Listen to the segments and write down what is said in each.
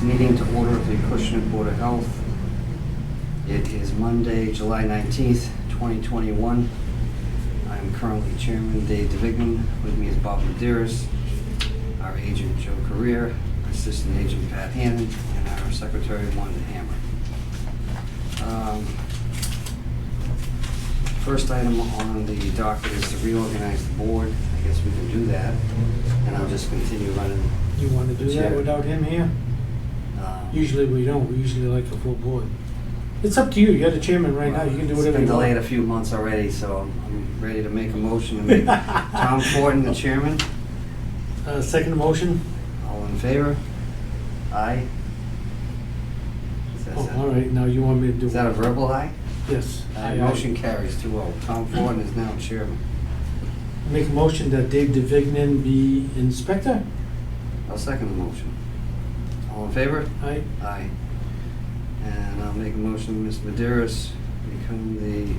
meeting to order of the Acushnet Board of Health. It is Monday, July 19th, 2021. I am currently Chairman Dave DeVignan. With me is Bob Medeiros, our agent Joe Carrier, our assistant agent Pat Hannon, and our secretary Wanda Hammer. First item on the docket is to reorganize the board. I guess we can do that, and I'll just continue running. You want to do that without him here? Usually we don't. We usually like a full board. It's up to you. You're the chairman right now. You can do whatever you want. It's been delayed a few months already, so I'm ready to make a motion to make Tom Fortin the chairman. Second motion? All in favor? Aye? All right. Now you want me to do Is that a verbal aye? Yes. Motion carries 2-0. Tom Fortin is now chairman. Make a motion that Dave DeVignan be inspector? I'll second the motion. All in favor? Aye. Aye. And I'll make a motion Ms. Medeiros become the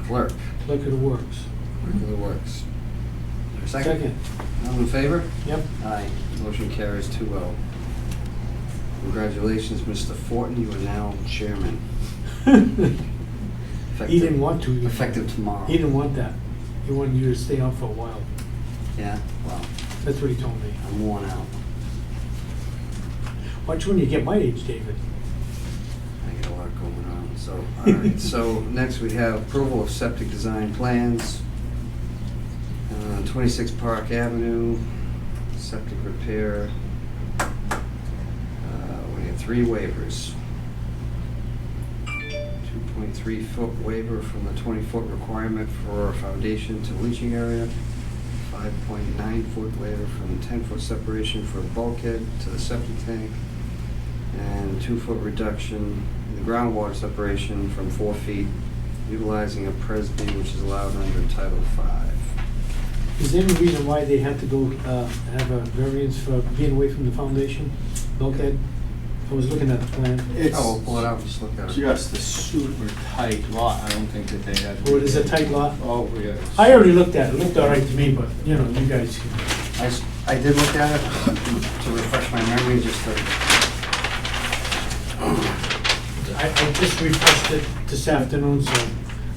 clerk. Clerk of the works. Clerk of the works. Is there a second? All in favor? Yep. Aye. Motion carries 2-0. Congratulations, Mr. Fortin. You are now chairman. He didn't want to. Effective tomorrow. He didn't want that. He wanted you to stay on for a while. Yeah, well, That's what he told me. I'm worn out. Watch when you get my age, David. I get a lot going on. So, all right. So next we have approval of septic design plans. 26 Park Avenue, septic repair. We have 3 waivers. 2.3 foot waiver from the 20 foot requirement for foundation to leaching area. 5.9 foot waiver from 10 foot separation for bulkhead to the septic tank. And 2 foot reduction in the groundwater separation from 4 feet, utilizing a Presby, which is allowed under Title V. Is there any reason why they had to go have a variance for being away from the foundation, bulkhead? I was looking at the plan. We'll pull it out and just look at it. Just a super tight lot. I don't think that they had. Oh, it is a tight lot? Oh, yeah. I already looked at it. It looked all right to me, but, you know, you guys can. I did look at it to refresh my memory, just to. I just refreshed it this afternoon, so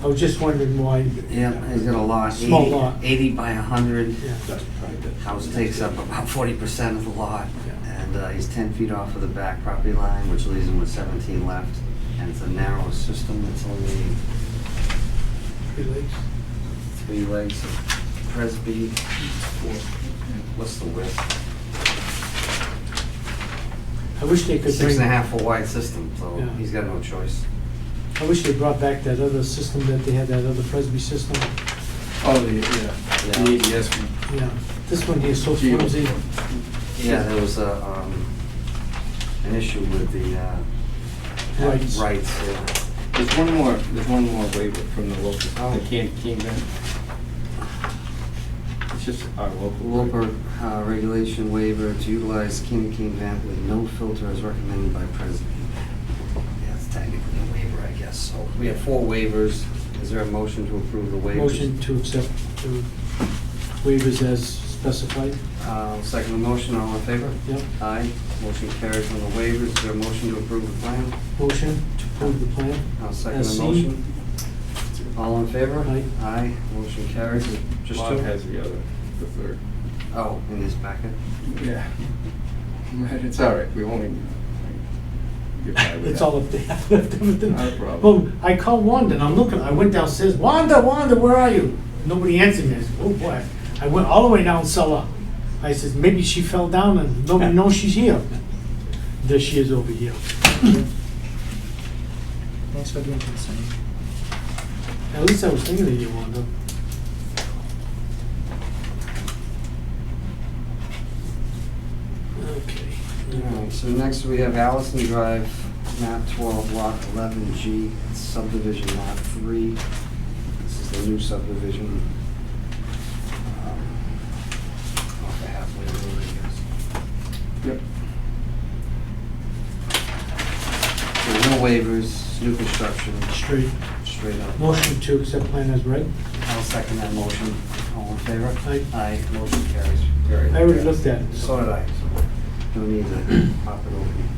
I was just wondering why. Yeah, he's got a lot. Small lot. 80 by 100. Yeah. That's private. House takes up about 40% of the lot. Yeah. And he's 10 feet off of the back property line, which leaves him with 17 left. And it's a narrow system. It's only 3 legs. 3 legs of Presby. What's the width? I wish they could bring. 6.5 foot wide system, so Yeah. he's got no choice. I wish they brought back that other system that they had, that other Presby system. Oh, the ABS one. Yeah, this one here is so Gee. flimsy. Yeah, there was an issue with the Rights. rights. Yeah. There's one more waiver from the local, the came in. It's just our local. Local regulation waiver to utilize King vent with no filter as recommended by President. Yeah, it's technically a waiver, I guess. So we have 4 waivers. Is there a motion to approve the waivers? Motion to accept the waivers as specified. Second the motion, all in favor? Yep. Aye. Motion carries on the waivers. Is there a motion to approve the plan? Motion to approve the plan. I'll second As the seen. motion. All in favor? Aye. Aye. Motion carries. Just Bob 2? has the other, the third. Oh, in his packet? Yeah. Right, it's all right. We won't even get by with It's that. all up there. Everything. Not a problem. Well, I called Wanda and I'm looking, I went downstairs, Wanda, where are you? Nobody answered me. I said, oh boy. I went all the way down cellar. I said, maybe she fell down and nobody knows she's here. There she is over here. Thanks for being concerned. At least I was thinking of you, Wanda. Okay. Alright, so next we have Allison Drive, map 12, lot 11G, subdivision lot 3. This is the new subdivision. Off the halfway road, I guess. Yep. So no waivers, new construction, straight up. Motion to accept plan as read. I'll second that motion. All in favor? Aye. Aye, motion carries. Very I already good. looked at it. So did I. Don't need to pop it open.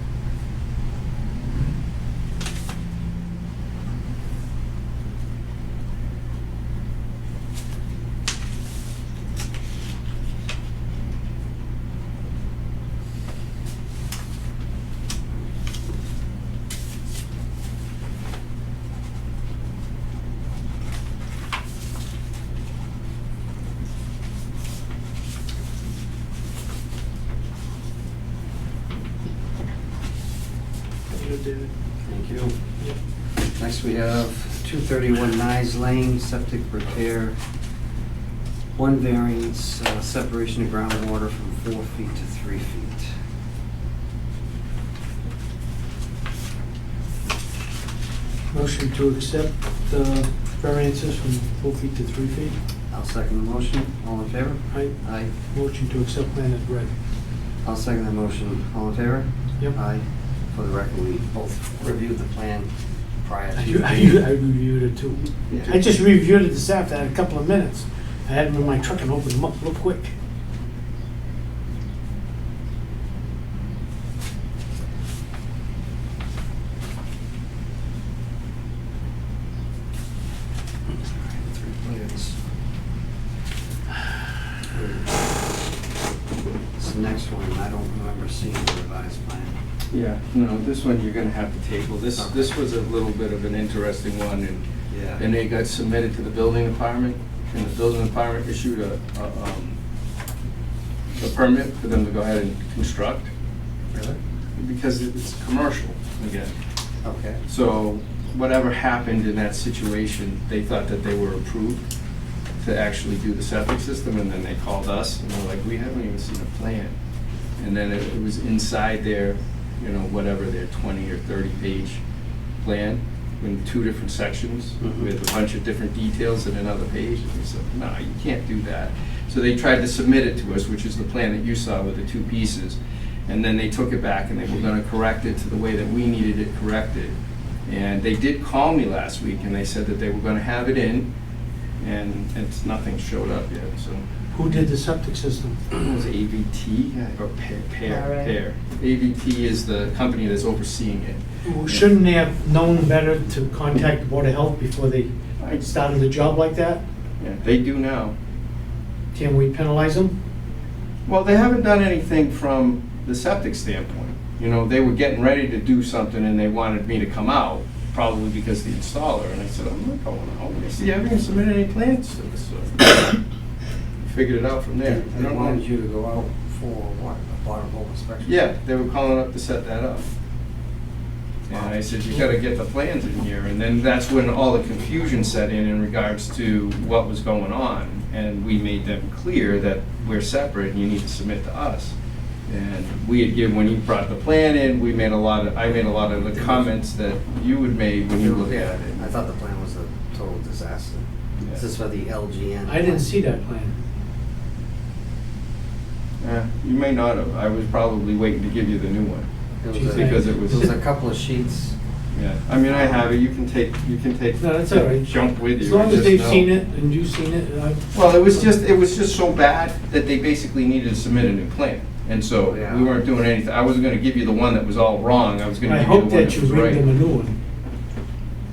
You did. Thank you. Next, we have 231 Nyes Lane, septic repair. One variance, separation of groundwater from 4 feet to 3 feet. Motion to accept variances from 4 feet to 3 feet. I'll second the motion. All in favor? Aye. Aye. Motion to accept plan as read. I'll second the motion. All in favor? Yep. Aye. For the record, we both reviewed the plan prior I to. reviewed it too. Yeah. I just reviewed it this after, I had a couple of minutes. I had them in my truck and opened them up real quick. Three plans. This next one, I don't remember seeing the revised plan. Yeah, no, this one you're gonna have to table. This was a little bit of an interesting one, and Yeah. they got submitted to the building department, and the building department issued a permit for them to go ahead and construct, Really? because it's commercial again. Okay. So whatever happened in that situation, they thought that they were approved to actually do the septic system, and then they called us, and they're like, we haven't even seen a plan. And then it was inside their, you know, whatever, their 20 or 30-page plan in 2 different sections Mhm. with a bunch of different details in another page. And we said, no, you can't do that. So they tried to submit it to us, which is the plan that you saw with the 2 pieces. And then they took it back and they were gonna correct it to the way that we needed it corrected. And they did call me last week and they said that they were gonna have it in, and nothing showed up yet, so. Who did the septic system? It was AVT or Pear? All right. Pear. AVT is the company that's overseeing it. Shouldn't they have known better to contact the Board of Health before they started the job like that? Yeah, they do now. Can we penalize them? Well, they haven't done anything from the septic standpoint. You know, they were getting ready to do something and they wanted me to come out, probably because the installer, and I said, I'm not going out. They said, you haven't submitted any plans to us, so figured it out from there. I They don't wanted know. you to go out for what, a bottom hole inspection? Yeah, they were calling up to set that up. And I said, you gotta get the plans in here, and then that's when all the confusion set in regards to what was going on. And we made them clear that we're separate and you need to submit to us. And we had given, when you brought the plan in, I made a lot of the comments that you had made when you looked at it. I thought the plan was a total disaster. This is for the LGN. I didn't see that plan. You may not have, I was probably waiting to give you the new one. It was a- Because it was- a couple of sheets. Yeah, I mean, I have it, you can take No, that's all right. junk with you. As long as just they've know. seen it and you've seen it, Well, it was just so bad that they basically needed to submit a new plan. And so Yeah. we weren't doing anything. I wasn't gonna give you the one that was all wrong. I was gonna I give you the hope one that that you was bring them a right. new one.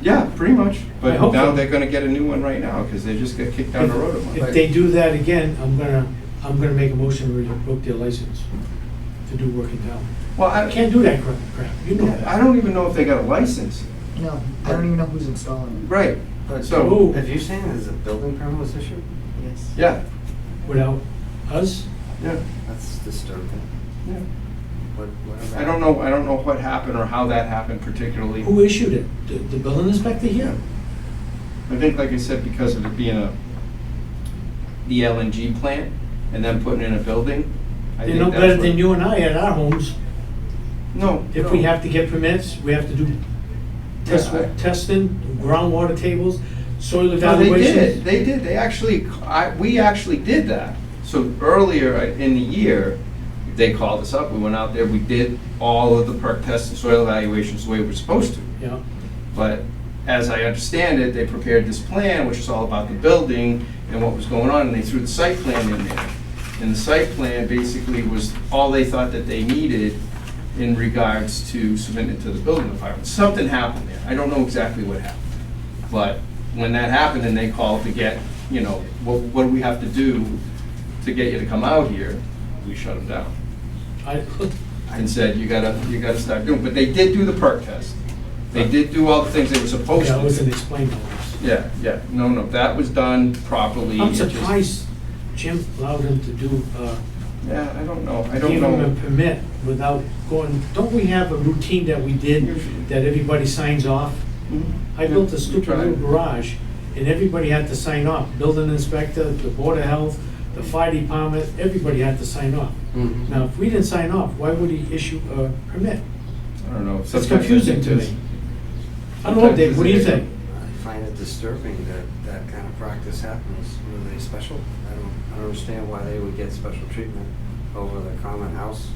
Yeah, pretty much. I But hope now so. they're gonna get a new one right now because they just got kicked down the road a month. If they do that again, I'm gonna make a motion to revoke their license to do work in town. Well, I can't do that crap, you know that. I don't even know if they got a license. No, I don't even know who's installing it. Right. But So, have you seen as a building permit was issued? Yes. yeah, Without us, yeah, That's disturbing. yeah. But whatever. I don't know what happened or how that happened particularly. who issued it? The building inspector here? I think, like I said, because of it being the LNG plant and then putting in a building. I They're think no that's better what- than you and I at our homes. No. If we have to get permits, we have to do testing, groundwater tables, soil No, evaluations. they did, we actually did that. So earlier in the year, they called us up, we went out there, we did all of the perk tests and soil evaluations the way we're supposed to. Yeah, But as I understand it, they prepared this plan, which is all about the building and what was going on, and they threw the site plan in there. And the site plan basically was all they thought that they needed in regards to submitting it to the building department. Something happened there. I don't know exactly what happened. But when that happened and they called to get, you know, what do we have to do to get you to come out here, we shut them down and said, you gotta start doing. But they did do the perk test. They did do all the things they were supposed Yeah, to. it wasn't explained all this. Yeah, no, that was done properly. I'm It just- surprised Jim allowed him to do, Yeah, I don't know. give him a permit without going, don't we have a routine that we did, Usually. that everybody signs off? Mhm. I built a We stupid tried. little garage, and everybody had to sign off. Building inspector, the board of health, the fire department, everybody had to sign off. Mhm. Now, if we didn't sign off, why would he issue a permit? I don't know. It's Sometimes I confusing think to there's- me. I don't know, Dave, what do you think? I find it disturbing that that kind of practice happens. Were they special? I don't understand why they would get special treatment over the common house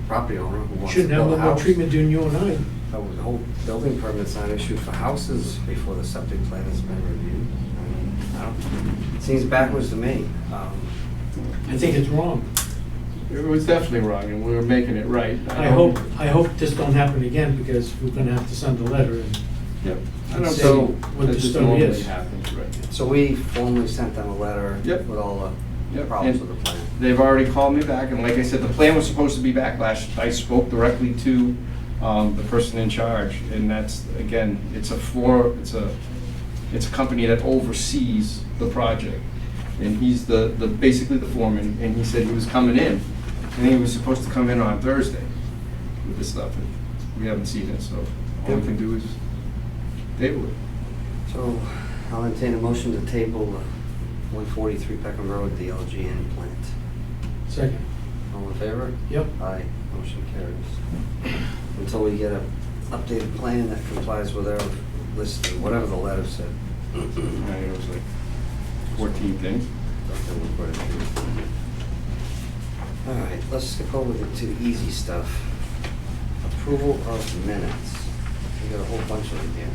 property owner who wants to Shouldn't have build no a more house. treatment than you and I. The whole building permit's not issued for houses before the septic plan has been reviewed. I mean, it seems backwards to me. I think it's wrong. It was definitely wrong, and we were making it right. I hope this don't happen again, because we're gonna have to send a letter and Yep. I don't say know what that the this story normally is. happens, right? So we formally sent them a letter Yep. with all the Yep. problems And with the plan. They've already called me back, and like I said, the plan was supposed to be back last, I spoke directly to the person in charge, and that's, again, it's a company that oversees the project. And he's basically the foreman, and he said he was coming in, and he was supposed to come in on Thursday with this stuff, and we haven't seen it, so all we can do is table it. So I'll entertain a motion to table 143 Peckham Road, the LGN plant. second. All in favor? Yep. Aye, motion carries. Until we get an updated plan that complies with our list, or whatever the letter said. It was like 14 things. All right, let's skip over to the easy stuff. Approval of minutes. We got a whole bunch of them here.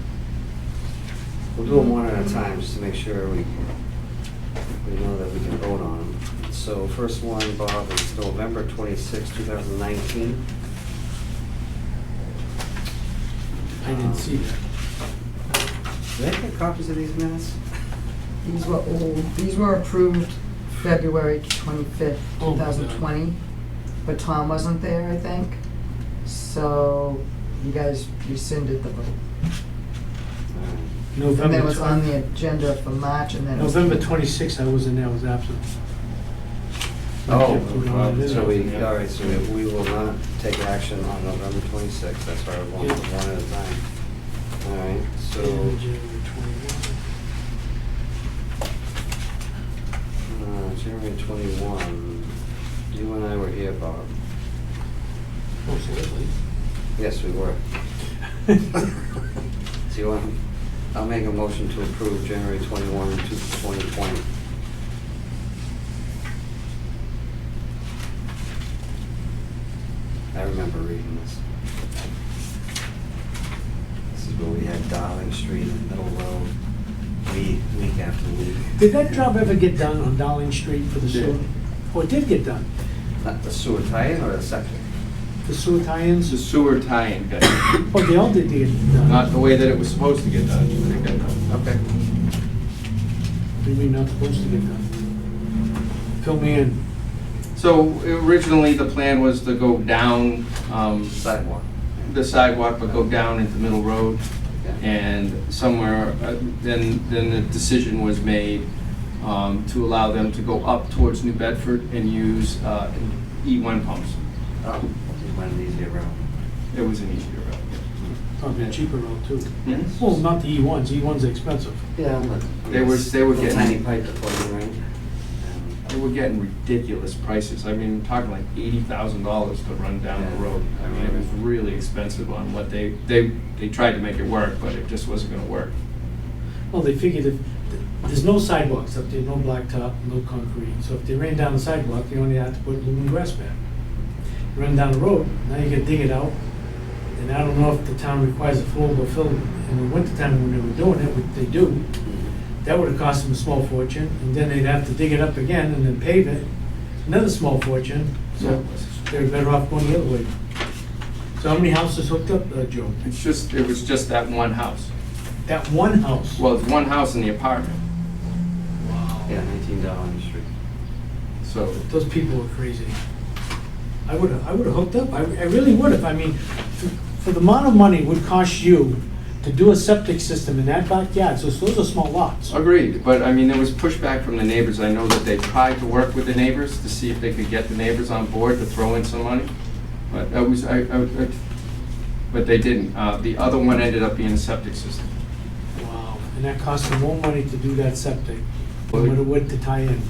We'll do them one at a time, just to make sure we know that we can vote on them. So first one, Bob, is November 26, 2019. I didn't see that. Did I get copies of these minutes? These were old, these were approved February 25th, Oh, 2020, but Tom wasn't there, I think. So you guys rescinded the vote. All right. And then it November was on 20 the agenda for March, and then it was. November 26th, I wasn't there, I was absent. Oh, well, so all right, so we will not take action on November 26th, that's why we're going Yeah. one at a time. All right, so, January 21. January 21, you and I were here, Bob. Absolutely. Yes, we were. So you want, I'll make a motion to approve January 21, 2020. I remember reading this. This is where we had Darling Street and Middle Road, week after week. Did that job ever get done on Dowling Street for the It did. sewer? Oh, it did get done. Not the sewer tie-in or the septic? The sewer It's a tie-ins? sewer tie-in, guys. Oh, they all did get done. Not the way that it was supposed to get done. but it got done. Okay. What do you mean not supposed to get done? Fill me in. So originally, the plan was to go down Sidewalk. the sidewalk, but go down into Middle Road. Okay. And somewhere, then the decision was made to allow them to go up towards New Bedford and use E1 pumps. Oh, just went an easier route. It was an easier route. Probably a cheaper route too. Yeah. Well, not the E1s, E1's expensive. Yeah, but. They were Little getting- tiny pipe to put in, right? They were getting ridiculous prices. I mean, talking like $80,000 to run down the road. I mean, it was really expensive on what they tried to make it work, but it just wasn't gonna work. Well, they figured if, there's no sidewalks up there, no blacktop, no concrete. So if they ran down the sidewalk, you only had to put lumen grass back. You run down the road, now you gotta dig it out. And I don't know if the town requires a flowable fill in the wintertime when they were doing it, which they do. That would have cost them a small fortune, and then they'd have to dig it up again and then pave it. another small fortune, so they're better off going the other way. So how many houses hooked up, Joe? It was just that one house. That one house? Well, it's one house in the apartment, Wow. Yeah, 19 Dowling Street. so. Those people were crazy. I would've hooked up, I really would've, I mean, for the amount of money it would cost you to do a septic system in that backyard, so those are small lots. Agreed, but I mean, there was pushback from the neighbors. I know that they tried to work with the neighbors to see if they could get the neighbors on board to throw in some money. But but they didn't. The other one ended up being a septic system. Wow, and that cost them more money to do that septic than what it would to tie in.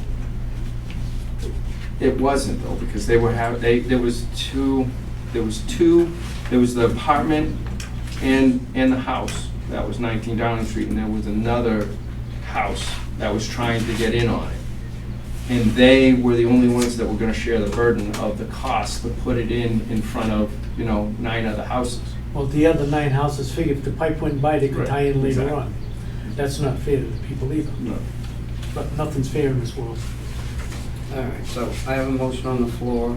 It wasn't though, because there was the apartment and the house. That was 19 Downing Street, and there was another house that was trying to get in on it. And they were the only ones that were gonna share the burden of the cost to put it in front of, 9 other houses. Well, the other 9 houses figure if the pipe went by, they could Right, tie in later exactly. on. That's not fair to the people either, but nothing's fair in this world. All right, so I have a motion on the floor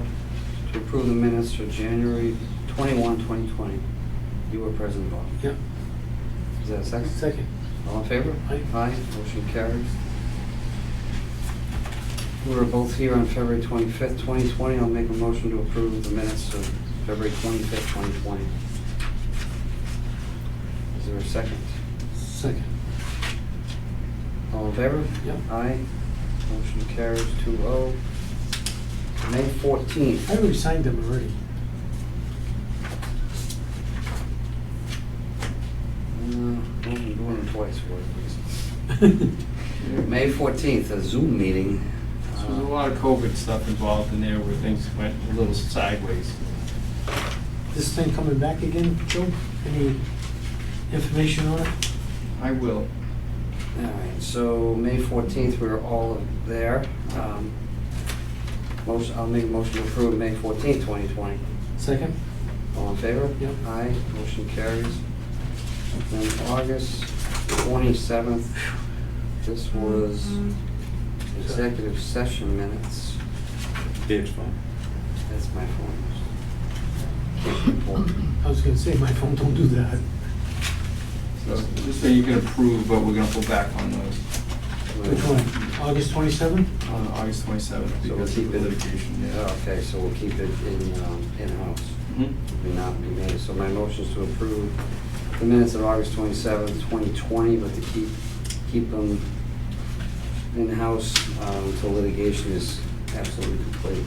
to approve the minutes for January 21, 2020. You were present, Bob. Yep. Is that a second? Second. All in favor? Aye. Aye, motion carries. We were both here on February 25th, 2020. I'll make a motion to approve the minutes of February 25th, 2020. Is there a second? Second. All in favor? Yep. Aye, motion carries 2-0. May 14th. I already signed them already. Well, I'm doing them twice for it. May 14th, a Zoom meeting. So there's a lot of COVID stuff involved in there where things went a little sideways. This thing coming back again, Joe? Any information on it? I will. All right, so May 14th, we were all there. I'll make a motion to approve May 14th, 2020. Second? All in favor? Yep. Aye, motion carries. Then August 27th, this was executive session minutes. Dave's phone. That's my phone. Can't report. I was gonna say, my phone don't do that. So just so you can approve, but we're gonna pull back on those. Which one? August 27th? On August 27th, So we'll because keep of it. litigation, yeah. Okay, so we'll keep it in-house. Mhm. May not be made. So my motion is to approve the minutes of August 27th, 2020, but to keep them in-house until litigation is absolutely complete.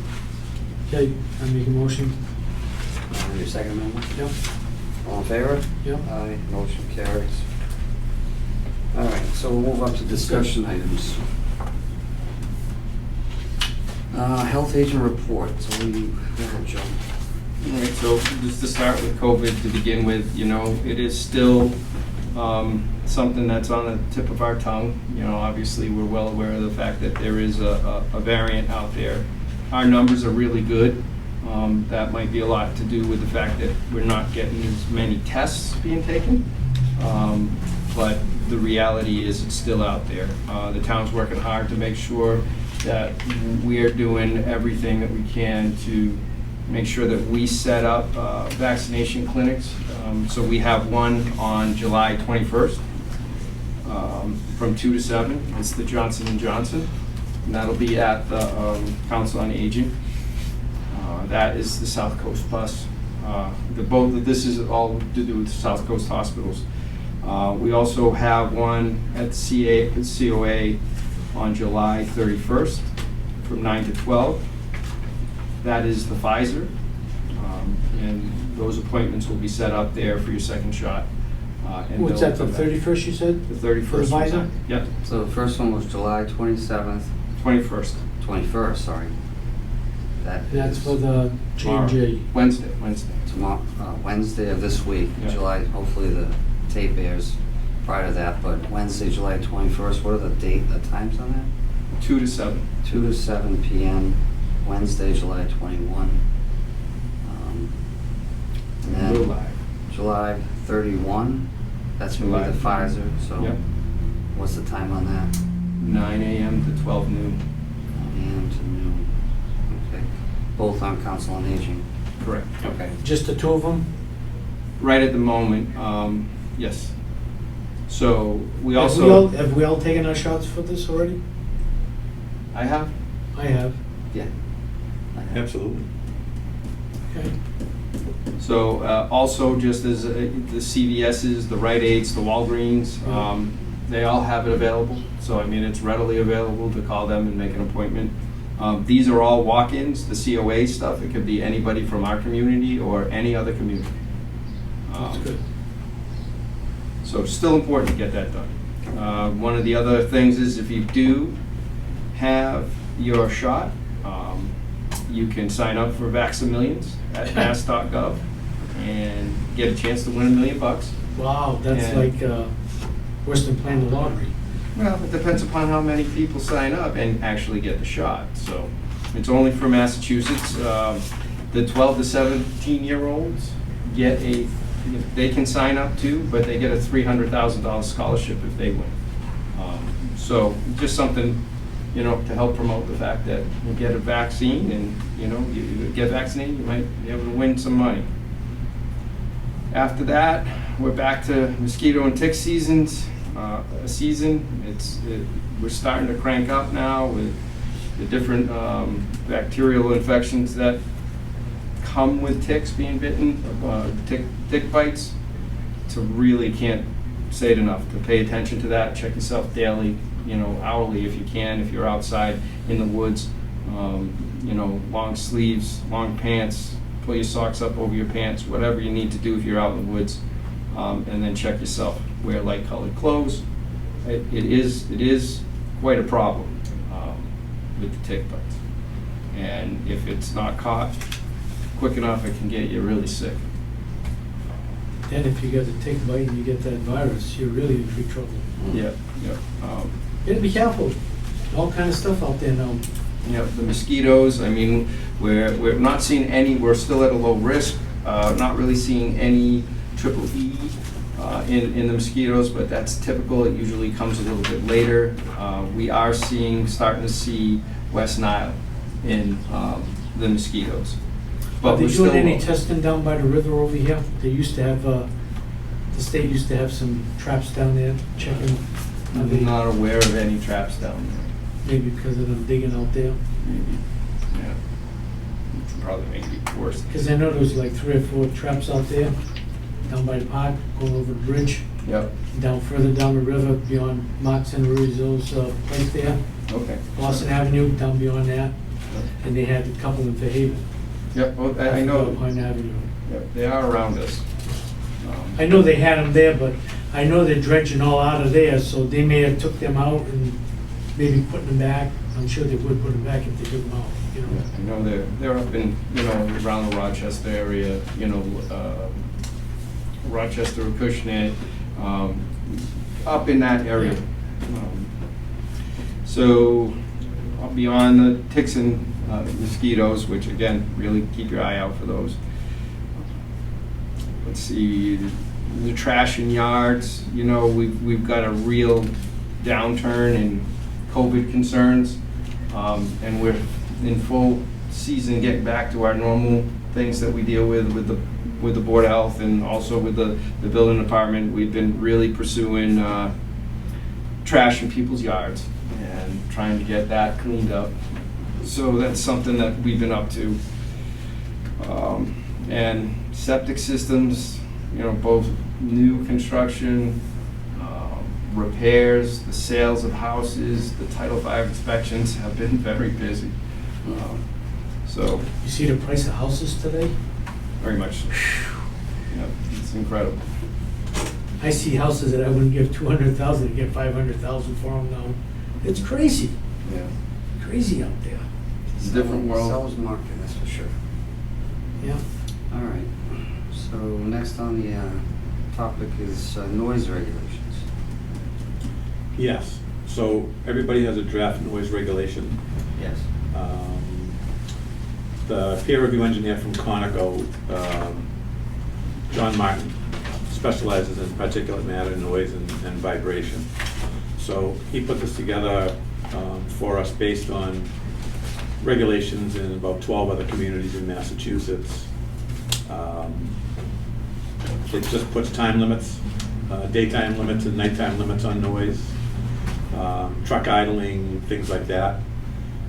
Okay, I make a motion. Your second amendment? Yep. All in favor? Yep. Aye, motion carries. All right, so we'll move up to discussion items. Health agent report, so we, go ahead, Joe. All right, so just to start with COVID to begin with, it is still something that's on the tip of our tongue. Obviously, we're well aware of the fact that there is a variant out there. Our numbers are really good. That might be a lot to do with the fact that we're not getting as many tests being taken. But the reality is it's still out there. The town's working hard to make sure that we are doing everything that we can to make sure that we set up vaccination clinics. So we have one on July 21st from 2 to 7. It's the Johnson & Johnson, and that'll be at the Council on Aging. That is the South Coast Bus. This is all to do with South Coast hospitals. We also have one at COA on July 31st from 9 to 12. That is the Pfizer. And those appointments will be set up there for your second shot. And What's they'll that, the come back. 31st you said? The 31st. For the Pfizer? Yep, So the first one was July 27th, 21st. 21st, sorry. That's for the J&J. Wednesday. Tomorrow, Wednesday of this week, Yeah. July, hopefully the tape airs prior to that, but Wednesday, July 21st, what are the times on that? 2 to 7. 2 to 7 p.m., Wednesday, July 21. And We're then live. July 31, that's gonna be the July. Pfizer, so Yep. what's the time on that? 9 a.m. to 12 noon. 9 a.m. to noon. Okay. Both on Council on Aging. Correct. Okay. Just the two of them? Right at the moment, yes. So we Have also. have we all taken our shots for this already? I have. I have. Yeah. Absolutely. Okay. So also just as the CVS's, the Rite Aids, the Walgreens, they all have it available. So I mean, it's readily available to call them and make an appointment. These are all walk-ins, the COA stuff. It could be anybody from our community or any other community. That's good. So it's still important to get that done. One of the other things is if you do have your shot, you can sign up for Vax-A-Millions at mass.gov and get a chance to win $1 million. Wow, that's And- like worse than playing the lottery. Well, it depends upon how many people sign up and actually get the shot. So it's only for Massachusetts. The 12 to 17-year-olds get they can sign up too, but they get a $300,000 scholarship if they win. So just something, to help promote the fact that you get a vaccine and, you get vaccinated, you might be able to win some money. After that, we're back to mosquito and tick seasons. We're starting to crank up now with the different bacterial infections that come with ticks being bitten, tick bites. To really can't say it enough to pay attention to that. Check yourself daily, hourly if you can, if you're outside in the woods. Long sleeves, long pants, pull your socks up over your pants, whatever you need to do if you're out in the woods. And then check yourself. Wear light colored clothes. It is quite a problem with the tick bites. And if it's not caught quick enough, it can get you really sick. Then if you get a tick bite and you get that virus, you're really in big trouble. Yeah. You gotta be careful. All kind of stuff out there now. The mosquitoes, I mean, we're not seeing any, we're still at a low risk, not really seeing any triple E in the mosquitoes, but that's typical. It usually comes a little bit later. We are starting to see West Nile in the mosquitoes. Are they we're doing still any low. testing down by the river over here? They used to have, the state used to have some traps down there checking. I'm not aware of any traps down there. Maybe because of them digging out there. Maybe, yeah. Which would probably make it worse. Because I know there was like 3 or 4 traps out there, down by the park, going over the bridge, Yep, down further down the river, beyond Marks and Ruizzo's place there, okay. Boston Avenue, down beyond that, and they had a couple in Fairhaven. Yep, well, I know, Pine Avenue. yep, they are around us. I know they had them there, but I know they're dredging all out of there, so they may have took them out and maybe putting them back. I'm sure they would put them back if they took them out, I know they're up in, around the Rochester area, Rochester, Acushnet, up in that area. So beyond the ticks and mosquitoes, which again, really keep your eye out for those. Let's see, the trash in yards, we've got a real downturn in COVID concerns, and we're in full season getting back to our normal things that we deal with the Board of Health and also with the building department. We've been really pursuing trash in people's yards and trying to get that cleaned up. So that's something that we've been up to. And septic systems, both new construction, repairs, the sales of houses, the Title V inspections have been very busy. So You see the price of houses today? very much so. Yeah, it's incredible. I see houses that I wouldn't give 200,000 to get 500,000 for them now. It's crazy, Yeah. crazy out there. It's a different world. Seller's market, that's for sure. Yeah. All right. So next on the topic is noise regulations. Yes, so everybody has a draft noise regulation. Yes. The peer review engineer from Conoco, John Martin, specializes in particulate matter, noise, and vibration. So he put this together for us based on regulations in about 12 other communities in Massachusetts. It just puts time limits, daytime limits and nighttime limits on noise, truck idling, things like that.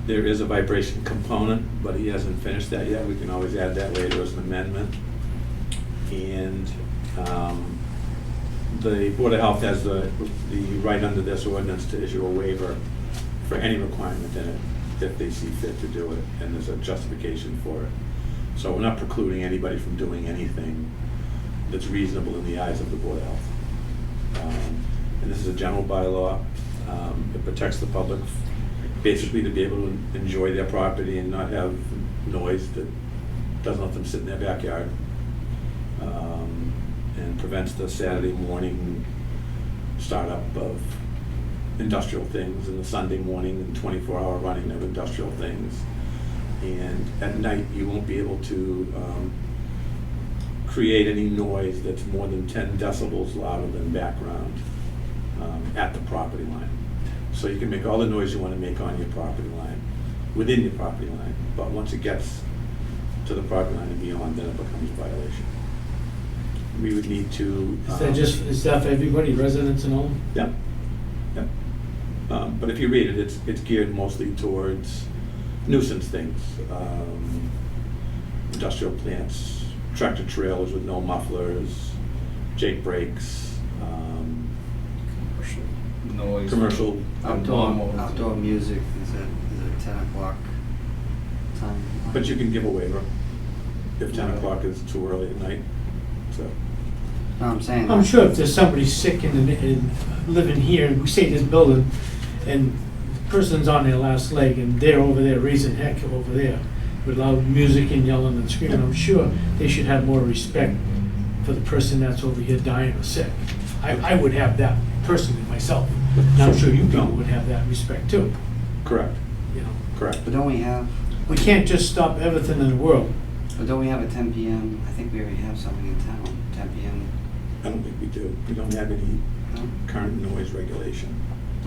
There is a vibration component, but he hasn't finished that yet. We can always add that later as an amendment. And the Board of Health has the right under this ordinance to issue a waiver for any requirement in it if they see fit to do it, and there's a justification for it. So we're not precluding anybody from doing anything that's reasonable in the eyes of the Board of Health. And this is a general bylaw. It protects the public basically to be able to enjoy their property and not have noise that doesn't let them sit in their backyard. And prevents the Saturday morning startup of industrial things and the Sunday morning and 24-hour running of industrial things. And at night, you won't be able to create any noise that's more than 10 decibels louder than background at the property line. So you can make all the noise you want to make on your property line, within your property line, but once it gets to the property line and beyond, then it becomes a violation. We would need to. Is that for everybody, residents and all? Yeah, yeah. But if you read it, it's geared mostly towards nuisance things, industrial plants, tractor trailers with no mufflers, Jake brakes, Noise. commercial. Outdoor music is at 10 o'clock time. But you can give a waiver if 10 o'clock is too early at night, so. No, I'm saying. I'm sure if there's somebody sick and living here, and we say this building, and the person's on their last leg, and they're over there raising heck over there with loud music and yelling and screaming, I'm sure they should have more respect for the person that's over here dying or sick. I would have that personally myself, and I'm sure you people would have that respect too, Correct, you know. correct. But don't we have We can't just stop everything in the world. a 10 p.m.? I think we already have something in town, 10 p.m. I don't think we do. We don't have any No? current noise regulation.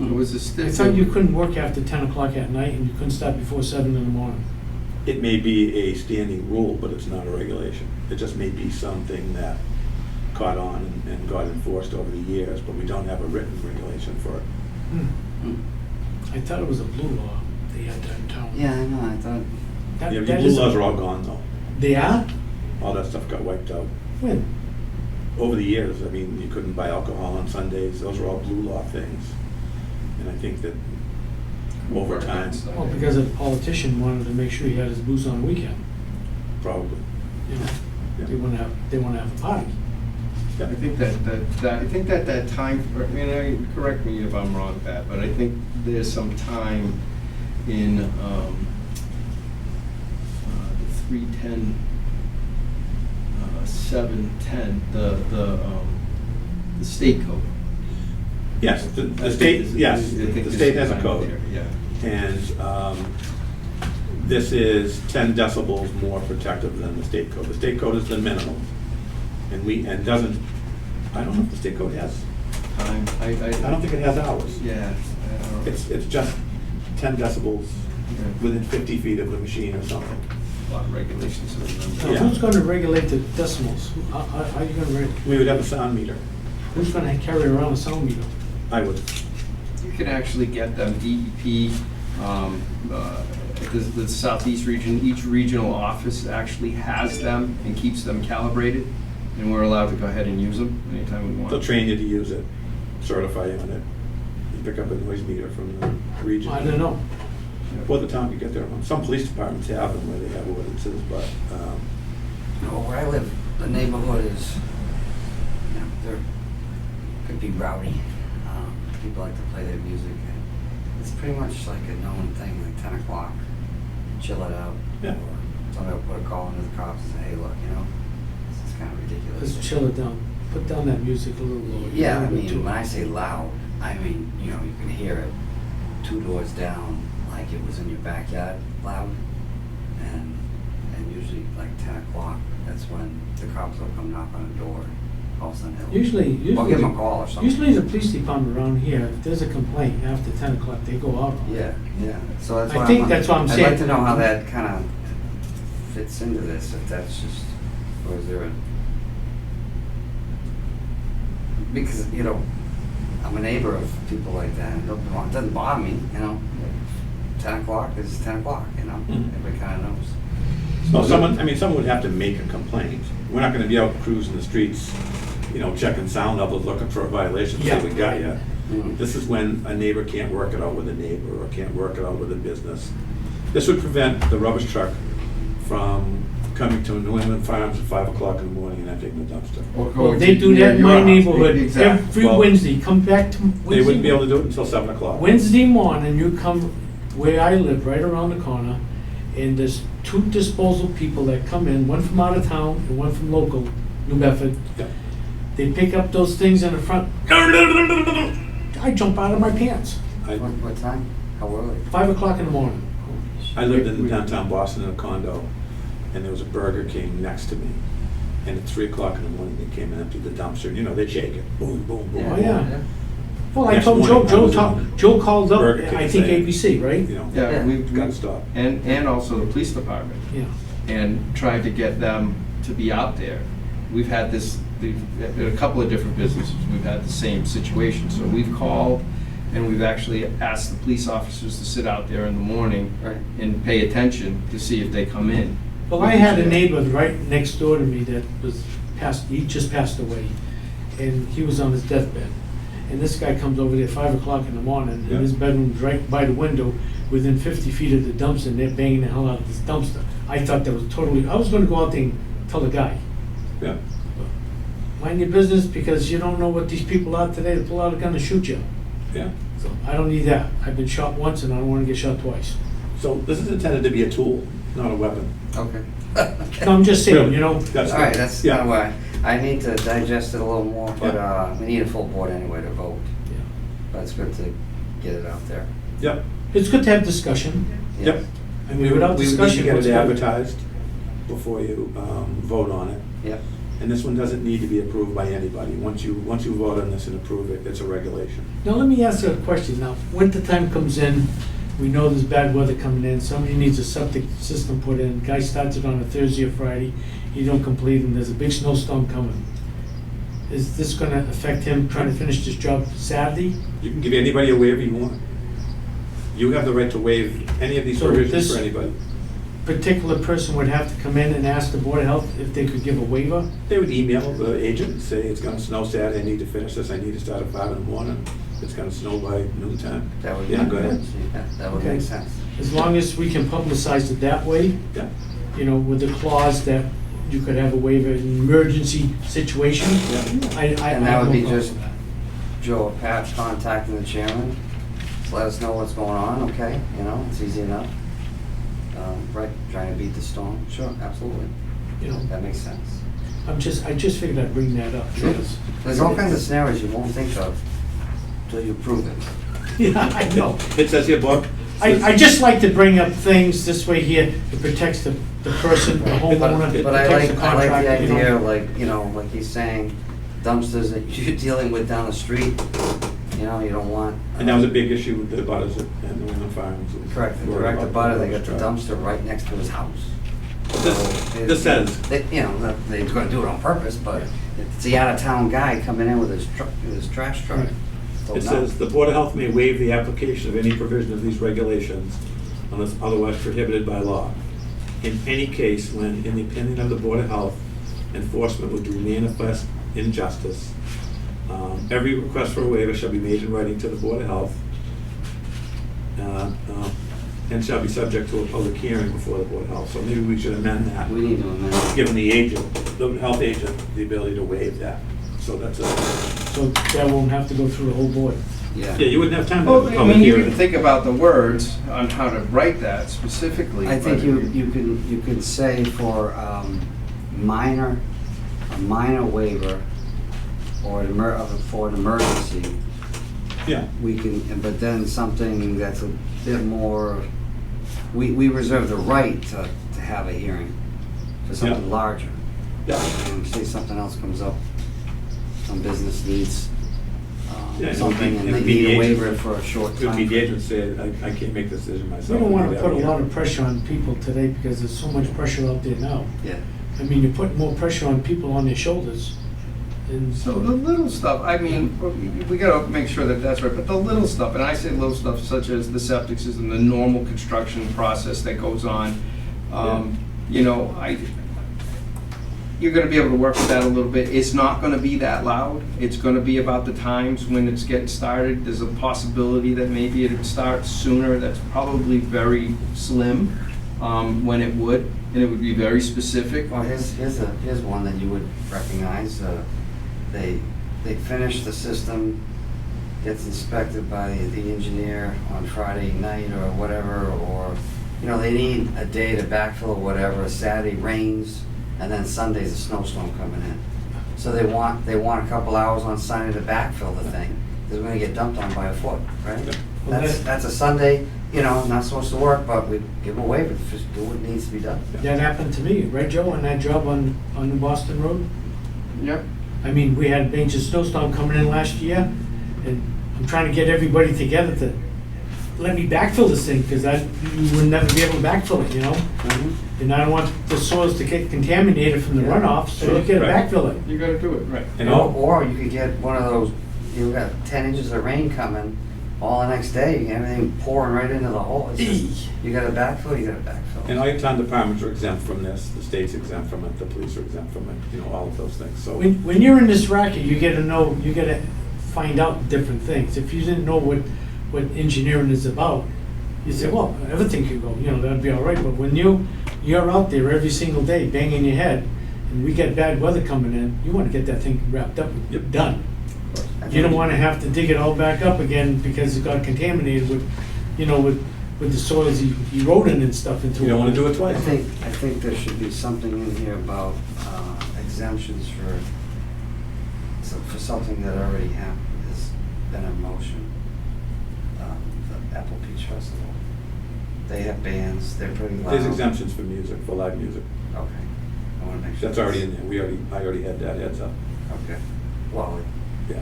It was a I thought you couldn't work after 10 o'clock at night and you couldn't stop before 7 in the morning. It may be a standing rule, but it's not a regulation. It just may be something that caught on and got enforced over the years, but we don't have a written regulation for it. Hmm. I thought it was a blue law they had that in town. Yeah, I know. I thought. That- Yeah, the that blue is- laws are all gone though. They are? All that stuff got wiped out. When? Over the years, I mean, you couldn't buy alcohol on Sundays. Those are all blue law things. And I think that over time, Well, because a politician wanted to make sure he had his booze on the weekend. probably. You know, Yeah. they want to have a party. I think that time, I mean, correct me if I'm wrong, Pat, but I think there's some time in the 310, 710, the state code. Yes, the state, yes, I think the there's state some has a time code. there, Yeah. And this is 10 decibels more protective than the state code. The state code is the minimum. And doesn't, I don't know if the state code has, Time, I don't think it has hours. Yeah. I don't know. It's just 10 decibels Yeah. within 50 feet of the machine or something. A lot of regulations. I remember. Now, Yeah. who's going to regulate the decimals? How are you going to, We would have a sound meter. who's going to carry around a sound meter? I would. You can actually get them, DEP, the Southeast region, each regional office actually has them and keeps them calibrated, and we're allowed to go ahead and use them anytime we want. They'll train you to use it, certify you on it. You pick up a noise meter from the region. I don't know. Or the town could get their own. Some police departments have them where they have ordinances, but No, where I live, the neighborhood is, there could be rowdy. People like to play their music. It's pretty much like a known thing, like 10 o'clock, chill it out. Yeah. Or somebody will put a call into the cops and say, hey, look, this is kind of ridiculous. Let's chill it down. Put down that music a little lower. Yeah, I Don't do mean, too when I much. say loud, I mean, you can hear it 2 doors down, like it was in your backyard loud. And usually like 10 o'clock, that's when the cops will come knock on the door. house on hill. Usually, Or give them a call or something. usually the police department around here, if there's a complaint after 10 o'clock, they go out on it. Yeah, yeah, so that's I why think that's what I'm I'd saying. like to know how that kinda fits into this, if that's just, or is there a... Because, you know, I'm a neighbor of people like that, and it doesn't bother me, you know? 10 o'clock is 10 o'clock, you know? Mhm. Everybody kinda knows. No, someone would have to make a complaint. We're not gonna be out cruising the streets, you know, checking sound levels, looking for a violation, say Yeah. we got you. Mhm. This is when a neighbor can't work it out with a neighbor, or can't work it out with a business. This would prevent the rubbish truck from coming to New England Farms at 5 o'clock in the morning and emptying the dumpster. Or Well, go they to do that in your my house. neighborhood Exactly. every Well, Wednesday, come back to Wednesday. They wouldn't be able to do it until 7 o'clock. Wednesday morning, you come where I live, right around the corner, and there's 2 disposal people that come in, one from out of town and one from local, New Bedford. Yeah. They pick up those things in the front. I jump out of my pants. What time? How early? 5 o'clock in the morning. I lived in downtown Boston in a condo, and there was a Burger King next to me. And at 3 o'clock in the morning, they came and emptied the dumpster, and you know, they'd shake it, boom, boom, boom. Oh, boom. yeah. Well, I Next told Joe, morning, I was in Joe called up, Burger King I think saying, ABC, right? You know, Yeah, Yeah. we've gotta stop. and also the police department, Yeah. and tried to get them to be out there. We've had this, at a couple of different businesses, we've had the same situation. So we've called, and we've actually asked the police officers to sit out there in the morning Right. and pay attention to see if they come in. Well, I had a neighbor right next door to me that he just passed away, and he was on his deathbed. And this guy comes over there 5 o'clock in the morning, Yeah. and his bedroom's right by the window, within 50 feet of the dumpster, and they're banging the hell out of this dumpster. I thought that was totally, I was gonna go out there and tell the guy, Yeah. mind your business, because you don't know what these people are today, they pull out a gun and shoot you. Yeah. So I don't need that. I've been shot once, and I don't wanna get shot twice. So this is intended to be a tool, not a weapon. Okay. No, I'm just saying, Really? you know, That's All right, that's yeah. kind of why, I need to digest it a little more, but we need a full board anyway to vote. But it's good to get it out there. Yep, it's good to have discussion. yep. I mean, without We would need discussion, to get what's it good? advertised before you vote on it. Yep. And this one doesn't need to be approved by anybody. Once you vote on this and approve it, it's a regulation. Now, let me ask you a question. Now, winter time comes in, we know there's bad weather coming in, somebody needs a septic system put in, guy starts it on a Thursday or Friday, he don't complete, and there's a big snowstorm coming. Is this gonna affect him trying to finish this job Saturday? You can give anybody a waiver you want. You have the right to waive any of these So provisions this- for anybody. Particular person would have to come in and ask the Board of Health if they could give a waiver? They would email the agent and say, it's gonna snow Saturday, I need to finish this, I need to start at 5 in the morning. It's gonna snow by noon time. That would Yeah, make go ahead. sense. Yeah, that would Okay. make sense. As long as we can publicize it that way, Yeah, you know, with the clause that you could have a waiver in an emergency situation, yeah. I And have that would no be problem just with that. Joe or Pat contacting the chairman, let us know what's going on, okay, you know, it's easy enough. Right, trying to beat the storm, sure, absolutely, You know, that makes sense. I just figured I'd bring that up, Sure. because, There's all kinds of scenarios you won't think of till you prove it. yeah, I know. It says here, Bob. I just like to bring up things this way here, it protects the person, the homeowner, it But I protects the like the contractor, you idea, know. like, you know, like he's saying, dumpsters that you're dealing with down the street, you know, you don't want. And that was a big issue with the butters at New England Farms. Correct, the Worried direct about abutter, they got the rubbish truck. dumpster right next to his house. This says, You know, they're gonna do it on purpose, but it's the out-of-town guy coming in with his truck, with his trash truck. Right. So it no. says, "The Board of Health may waive the application of any provision of these regulations unless otherwise prohibited by law. In any case, when, in the opinion of the Board of Health, enforcement would do manifest injustice, every request for a waiver shall be made in writing to the Board of Health and shall be subject to a public hearing before the Board of Health." So maybe we should amend that, We need to amend it. giving the agent, the health agent, the ability to waive that. So that's a, So that won't have to go through the whole board. yeah, you wouldn't have time to Well, have a I public mean, you can hearing. think about the words on how to write that specifically. I think but- you can say for a minor waiver or for an emergency, Yeah, we can, but then something that's a bit more, we reserve the right to have a hearing for something Yeah. larger. yeah. And say something else comes up some business needs Yeah, it would be- something and it they would be need the a waiver agent. for a short It would be time. the agent said, I can't make the decision myself. We don't wanna That put a would- lot of pressure on people today because there's so much pressure out there now. Yeah. I mean, you're putting more pressure on people on their shoulders. And So the little stuff, I mean, we gotta make sure that that's right, but the little stuff, and I say little stuff such as the septic system, the normal construction process that goes on, you know, you're gonna be able to work with that a little bit. It's not gonna be that loud. It's gonna be about the times when it's getting started. There's a possibility that maybe it starts sooner. That's probably very slim, when it would, and it would be very specific. Well, here's one that you would recognize. They finish the system, gets inspected by the engineer on Friday night or whatever, or, you know, they need a day to backfill or whatever. Saturday rains, and then Sunday's a snowstorm coming in. So they want a couple hours on Sunday to backfill the thing. They're gonna get dumped on by a foot, right? Well, That's a Sunday, you know, not supposed to work, but we give them a waiver, just do what needs to be done. that happened to me, right, Joe, on that job on New Boston Road? Yep. I mean, we had a major snowstorm coming in last year, and I'm trying to get everybody together to let me backfill this thing, because you would never be able to backfill it, you know? And I don't want the soils to get contaminated from the Yeah. runoff, so you gotta Right. backfill it. You gotta do it, right. And Or you could get one of those, you've got 10 inches of rain coming, all the next day, you get everything pouring right into the hole. It's just, you gotta backfill, you gotta backfill. And all your town departments are exempt from this, the state's exempt from it, the police are exempt from it, you know, all of those things, so. When you're in this racket, you gotta find out different things. If you didn't know what engineering is about, you say, well, everything could go, you know, that'd be all right. But when you're out there every single day banging your head, and we get bad weather coming in, you wanna get that thing wrapped up and done. You don't wanna have to dig it all back up again because it got contaminated with, you know, with the soils eroding and stuff into it. You don't wanna do it twice. I think there should be something in here about exemptions for something that already has been in motion. The Apple Peach Festival. They have bands, they're pretty loud. There's exemptions for music, for live music. Okay. I wanna make sure. That's already in there, I already had that heads up, Okay. Well, yeah.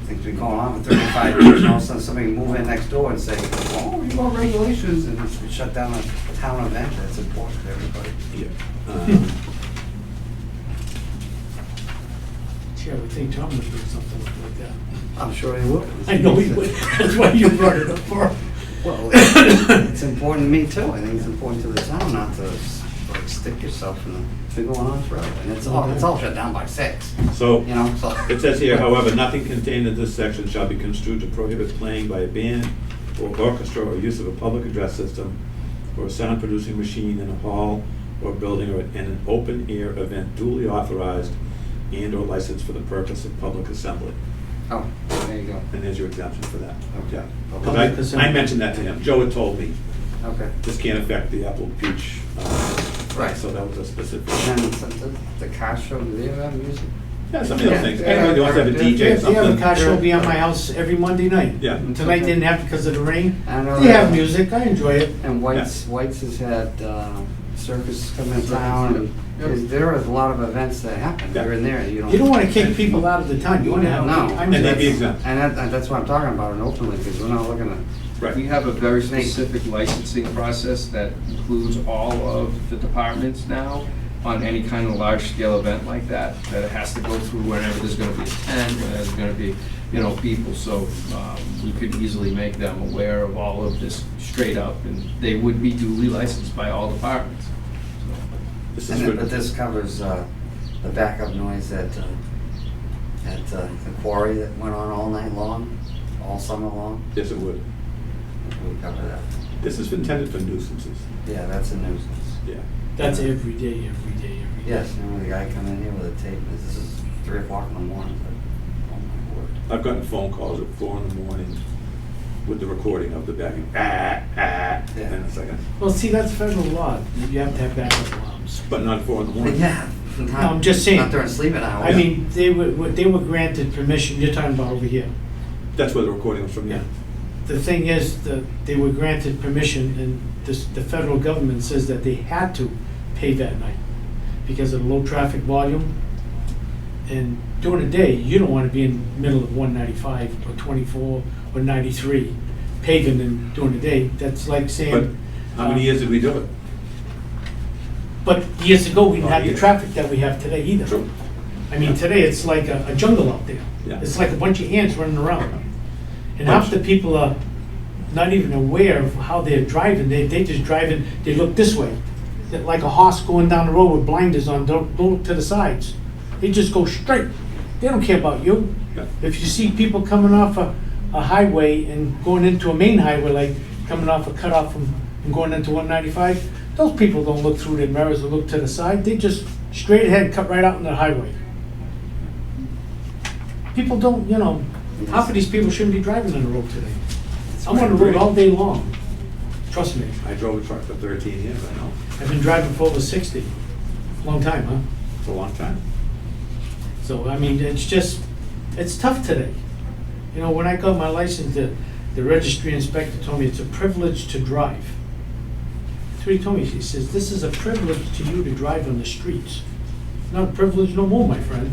things been going on for 35 years, and all of a sudden somebody can move in next door and say, oh, you got regulations, and it's shut down a town event that's important to everybody. Yeah. Gee, I would think Tom would do something like that. I'm sure they will. I know he would, that's why you brought it up for. Well, it's important to me too. I think it's important to the town not to like stick yourself in the, it's been going on forever. And it's all shut down by 6, So, you know, so. it says here, however, nothing contained in this section shall be construed to prohibit playing by a band or orchestra or use of a public address system or a sound-producing machine in a hall or building or in an open-air event duly authorized and/or licensed for the purpose of public assembly. Oh, there you go. And there's your exemption for that. Okay. Yeah. Public 'Cause assembly. I mentioned that to him. Joe had told me, Okay. this can't affect the Apple Peach. Right. So that was a specific. And then the car show, do they have music? Yeah, some of those Yeah. things. Yeah. Anybody wants to have a DJ They or have a something. car show be on my house every Monday night. Yeah. Tonight didn't have because of the rain. I know They have that. music, I enjoy it. And White's has had circus come in Circus, town, and yeah. there are a lot of events that happen Yeah. here and there. You You don't wanna kick people out of the town, you wanna have. No. I'm And they'd be just- exempt. And that's what I'm talking about, and openly, because we're not looking at. Right. We have a very specific licensing process that includes all of the departments now on any kind of large-scale event like that, that it has to go through whenever there's gonna be a tent, when there's gonna be, you know, people. So we could easily make them aware of all of this straight up, and they would be duly licensed by all departments. So, This is But good. this covers the backup noise at the quarry that went on all night long, all summer long. Yes, it would. We cover that. This is intended for nuisances. Yeah, that's a nuisance. Yeah. That's every day, every day, every day. Yes, and when the guy come in here with a tape, this is 3 o'clock in the morning, but, oh my word. I've gotten phone calls at 4 in the morning with the recording of the backing. Yeah. And it's like, Well, see, that's federal law, you have to have backup alarms. but not 4 in the morning. Yeah. No, I'm just saying. Not during sleeping hours. I mean, they were granted permission, you're talking about over here. That's where the recording was from, yeah. The thing is, they were granted permission, and the federal government says that they had to pave that night because of the low traffic volume. And during the day, you don't wanna be in the middle of 195 or 24 or 93 paving and during the day. That's like But saying. how many years did we do it? But years ago, we didn't have the years. traffic that we have today either. True. I mean, today it's like a jungle out there. Yeah. It's like a bunch of ants running around. And half the people are not even aware of how they're driving. They just driving, they look this way. They're like a horse going down the road with blinders on, don't look to the sides. They just go straight. They don't care about you. Yeah. If you see people coming off a highway and going into a main highway, like coming off a cutoff and going into 195, those people don't look through their mirrors or look to the side. They just straight ahead, cut right out in the highway. People don't, half of these people shouldn't be driving on the road today. I'm on the road all day long. Trust me. I drove a truck for 13 years, I know. I've been driving for over 60. Long time, huh? It's a long time. So, I mean, it's tough today. When I got my license, the registry inspector told me it's a privilege to drive. That's what he told me. He says, this is a privilege to you to drive on the streets. Not a privilege no more, my friend.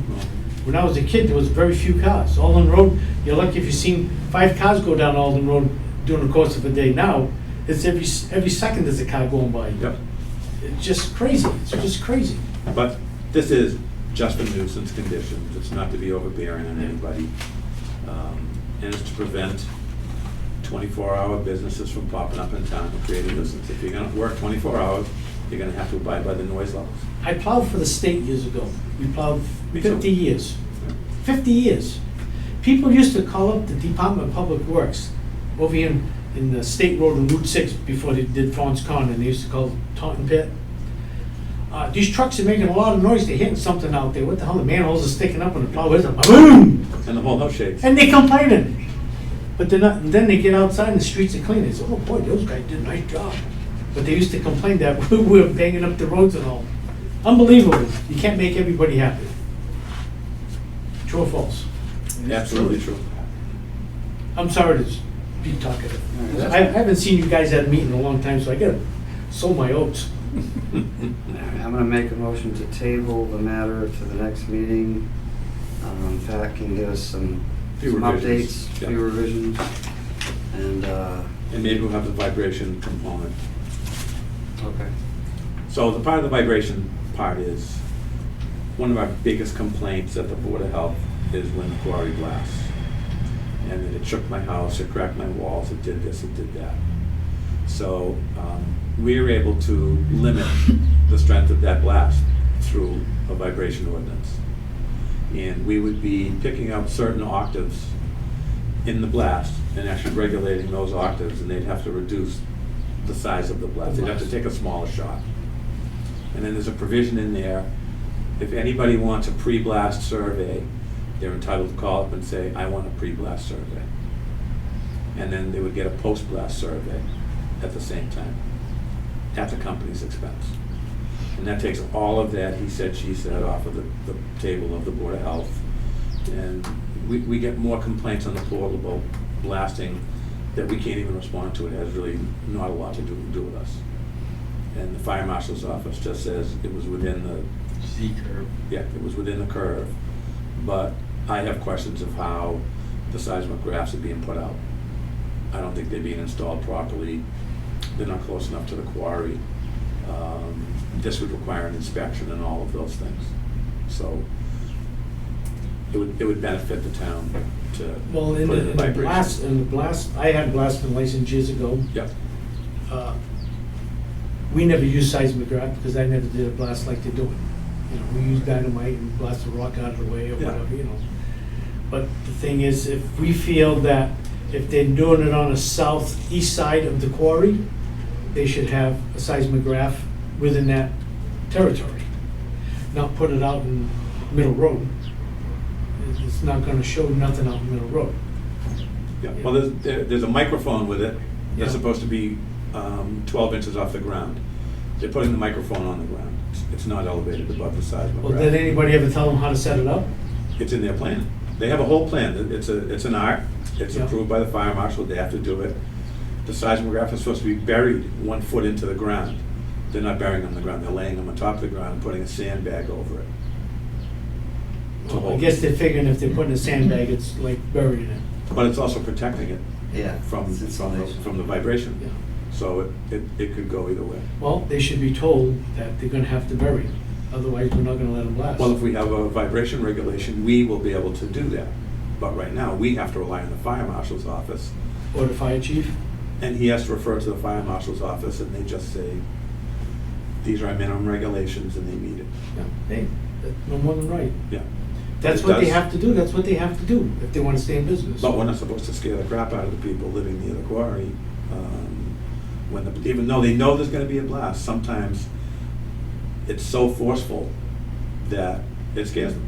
When I was a kid, there was very few cars. Alden Road, you're lucky if you've seen 5 cars go down Alden Road during the course of a day. Now, it's every second there's a car going by. Yep. It's just crazy. It's just crazy. But this is just for nuisance conditions. It's not to be overbearing on anybody. And it's to prevent 24-hour businesses from popping up in town and creating nuisance. If you're gonna work 24 hours, you're gonna have to abide by the noise levels. I plowed for the state years ago. We plowed Me too. 50 years. 50 years. People used to call up the Department of Public Works over here in the State Road on Route 6 before they did Fons Con, and they used to call it Taunton Pit. These trucks are making a lot of noise. They're hitting something out there. What the hell? The manholes are sticking up and the plow is up. Boom! And the whole house shakes. And they're complaining. But they're not, and then they get outside and the streets are clean. They say, oh boy, those guys did a nice job. But they used to complain that we were banging up the roads and all. Unbelievable. You can't make everybody happy. True or false? Absolutely true. I'm sorry to be talkative. All right, I haven't seen you guys at a meeting in a long time, so I gotta sow my oats. I'm gonna make a motion to table the matter to the next meeting. Pat can give us some Few updates, revisions, yeah. few revisions, and, And maybe we'll have the vibration component. okay. So the part of the vibration part is, one of our biggest complaints at the Board of Health is when the quarry blasts. And then it shook my house, it cracked my walls, it did this, it did that. So we were able to limit the strength of that blast through a vibration ordinance. And we would be picking up certain octaves in the blast and actually regulating those octaves, and they'd have to reduce the size of the blast. They'd have to take a smaller shot. And then there's a provision in there, if anybody wants a pre-blast survey, they're entitled to call up and say, I want a pre-blast survey. And then they would get a post-blast survey at the same time, at the company's expense. And that takes all of that he said, she said off of the table of the Board of Health. And we get more complaints on the portable blasting that we can't even respond to. It has really not a lot to do with us. And the fire marshal's office just says it was within the Z-curve. Yeah, it was within the curve, but I have questions of how the seismographs are being put out. I don't think they're being installed properly. They're not close enough to the quarry. This would require an inspection and all of those things. So it would benefit the town to Well, in put the blast, I had a blasting license years ago. Yep. We never used seismograph because I never did a blast like they're doing. We use dynamite and blast the rock out of the way or Yeah. whatever, But the thing is, if we feel that if they're doing it on the southeast side of the quarry, they should have a seismograph within that territory. Not put it out in Middle Road. It's not gonna show nothing out in Middle Road. Yeah, well, there's a microphone with it. Yeah. That's supposed to be 12 inches off the ground. They're putting the microphone on the ground. It's not elevated above the seismograph. Well, did anybody ever tell them how to set it up? It's in their plan. They have a whole plan. It's an art. It's Yeah. approved by the fire marshal. They have to do it. The seismograph is supposed to be buried 1 foot into the ground. They're not burying them in the ground. They're laying them on top of the ground and putting a sandbag over it. to Well, I hold. guess they're figuring if they're putting a sandbag, it's like burying it. But it's also protecting it Yeah. from it's insulation. the vibration. Yeah. So it could go either way. Well, they should be told that they're gonna have to bury it, otherwise we're not gonna let them blast. Well, if we have a vibration regulation, we will be able to do that. But right now, we have to rely on the fire marshal's office, Or the fire chief. and he has to refer to the fire marshal's office, and they just say, these are our minimum regulations, and they meet it. Yeah, hey, that's no more than right. Yeah. That's It what they does- have to do, that's what they have to do, if they wanna stay in business. But we're not supposed to scare the crap out of the people living near the quarry. Even though they know there's gonna be a blast, sometimes it's so forceful that it scares them.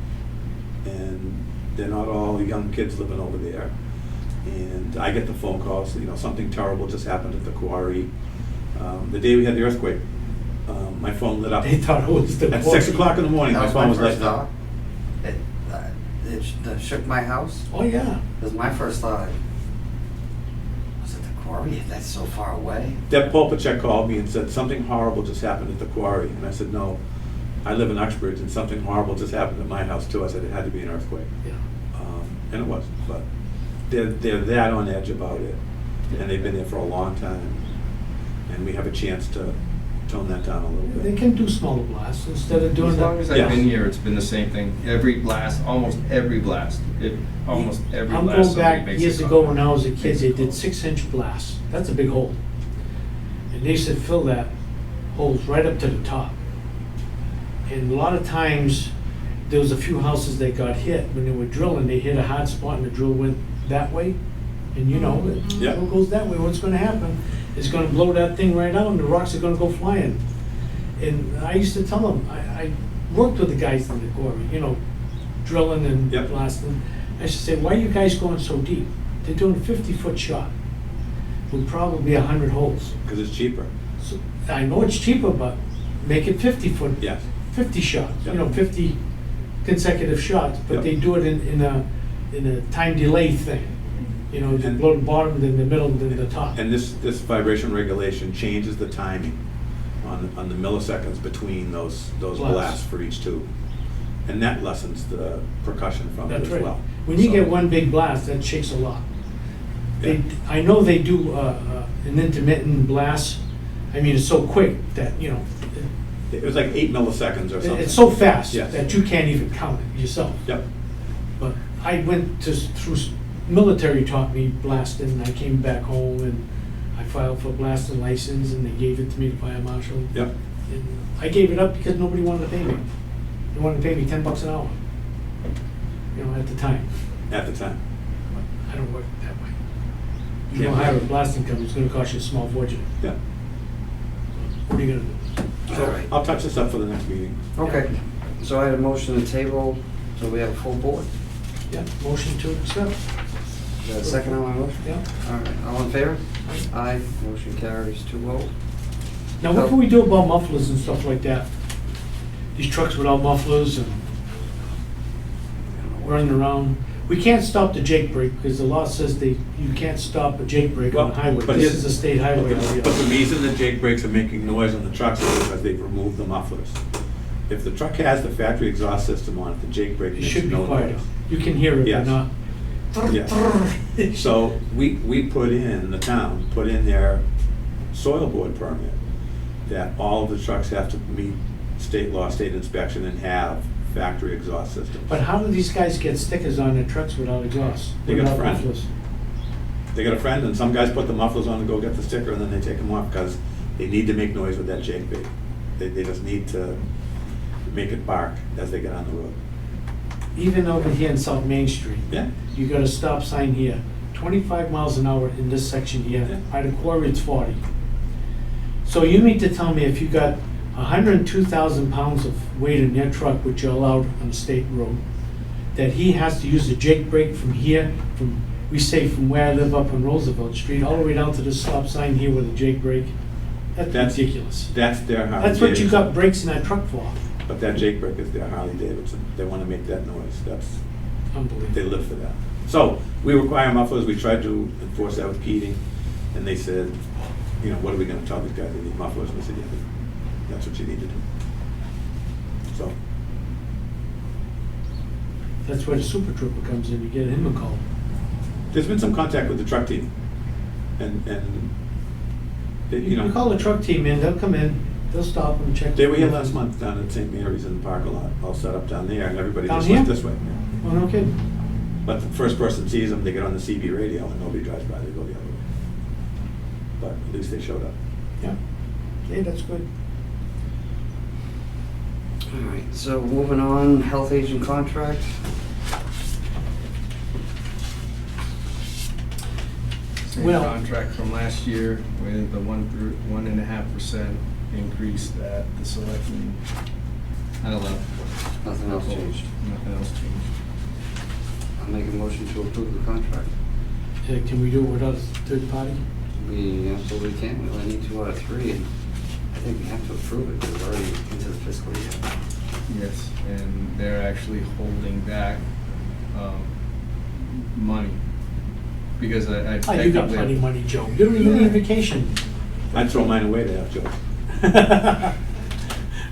And they're not all young kids living over there. And I get the phone calls, something terrible just happened at the quarry. The day we had the earthquake, my phone lit up. They thought it was the. At 6 o'clock in the morning, That my was phone my was first lighting thought. up. It shook my house. Oh, yeah. It was my first thought. Was it the quarry? That's so far away. Deb Polpacek called me and said, something horrible just happened at the quarry. And I said, no, I live in Uxbridge and something horrible just happened at my house too. I said, it had to be an earthquake. Yeah. And it was, but they're that on edge about it. And they've been there for a long time. And we have a chance to tone that down a little They bit. can do smaller blasts instead of doing As long as that. I've been Yes. here, it's been the same thing. Every blast, almost every blast, almost every I'm blast. going somebody back makes years a ago comment. when I was a kid, Makes a they did call. 6-inch blasts. That's a big hole. And they said fill that holes right up to the top. And a lot of times, there was a few houses that got hit. When they were drilling, they hit a hard spot and the drill went that way. And it Yeah. goes that way. What's gonna happen is gonna blow that thing right out and the rocks are gonna go flying. And I used to tell them, I worked with the guys in the quarry, drilling and Yep. blasting. I should say, why are you guys going so deep? They're doing a 50-foot shot with probably 100 holes. Because it's cheaper. So I know it's cheaper, but make it 50-foot, Yes. 50 shots, Yep. 50 consecutive shots, but Yep. they do it in a time delay thing. They And- blow the bottom, then the middle, then the top. And this vibration regulation changes the timing on the milliseconds between those Blasts. blasts for each tube. And that lessens the percussion from it That's as right. well. When you So- get one big blast, that shakes a lot. Yeah. I know they do an intermittent blast. I mean, it's so quick that, It was like 8 milliseconds or something. it's so fast Yes. that you can't even count it yourself. Yep. But I went through, military taught me blasting, and I came back home and I filed for blasting license, and they gave it to me, the fire marshal. Yep. And I gave it up because nobody wanted to pay me. They wanted to pay me $10 an hour, at the time. At the time. I don't work that way. You Yeah. don't hire a blasting company, it's gonna cost you a small fortune. Yeah. What are you gonna do? All right. I'll touch this up for the next meeting. Okay. So I had a motion to table, so we have a full board. Yeah, motion to accept. Is that a second on my motion? Yeah. All right, all in favor? Aye. Aye, motion carries 2-0. Now, what can we do about mufflers and stuff like that? These trucks without mufflers and running around. We can't stop the Jake brake because the law says you can't stop a Jake brake on a highway. but This here's- is a state highway. But the reason the Jake brakes are making noise on the trucks is because they've removed the mufflers. If the truck has the factory exhaust system on it, the Jake brake It makes should be no quiet. noise. You can hear it, but Yes. not. Yes. So we put in, the town, put in their soil board permit that all of the trucks have to meet state law, state inspection, and have factory exhaust systems. But how do these guys get stickers on their trucks without exhaust? They got a Without friend. mufflers? They got a friend, and some guys put the mufflers on to go get the sticker, and then they take them off because they need to make noise with that Jake brake. They just need to make it bark as they get on the road. Even over here in South Main Street. Yeah. You got a stop sign here, 25 miles an hour in this section here. Yeah. By the quarry, it's 40. So you mean to tell me if you got 102,000 pounds of weight in your truck, which you're allowed on the state road, that he has to use the Jake brake from here, we say from where I live up on Roosevelt Street, all the way down to the stop sign here with a Jake brake? That's ridiculous. That's their Harley That's what you Davidson. got brakes in that truck for. But that Jake brake is their Harley Davidson. They want to make that noise. They Unbelievable. live for that. So we require mufflers. We tried to enforce that with Keating, and they said, what are we going to tell these guys? They need mufflers. And we said, yeah, that's what you need to do. So That's where the super trooper comes in, you get him a call. There's been some contact with the truck team, and they, you You call know, the truck team in, they'll come in, they'll stop and check. they were here last month down at St. Mary's in the parking lot, all set up down there, and everybody Down just went here? this way. Yeah. Oh, no kidding. But the first person sees them, they get on the CB radio, and nobody drives by, they go the other way. But at least they showed up. Yeah. Okay, that's good. All right, so moving on, health agent contract. Same Well- contract from last year with the 1.5% increase that the selectmen had allowed. Nothing else changed. Nothing else changed. I'll make a motion to approve the contract. Can we do it without a third party? We absolutely can. We only need 2 out of 3, and I think we have to approve it because we're already into the fiscal year. Yes, and they're actually holding back money because I Oh, you got technically- plenty of money, Joe. You don't even need vacation. I'd throw mine away to have Joe.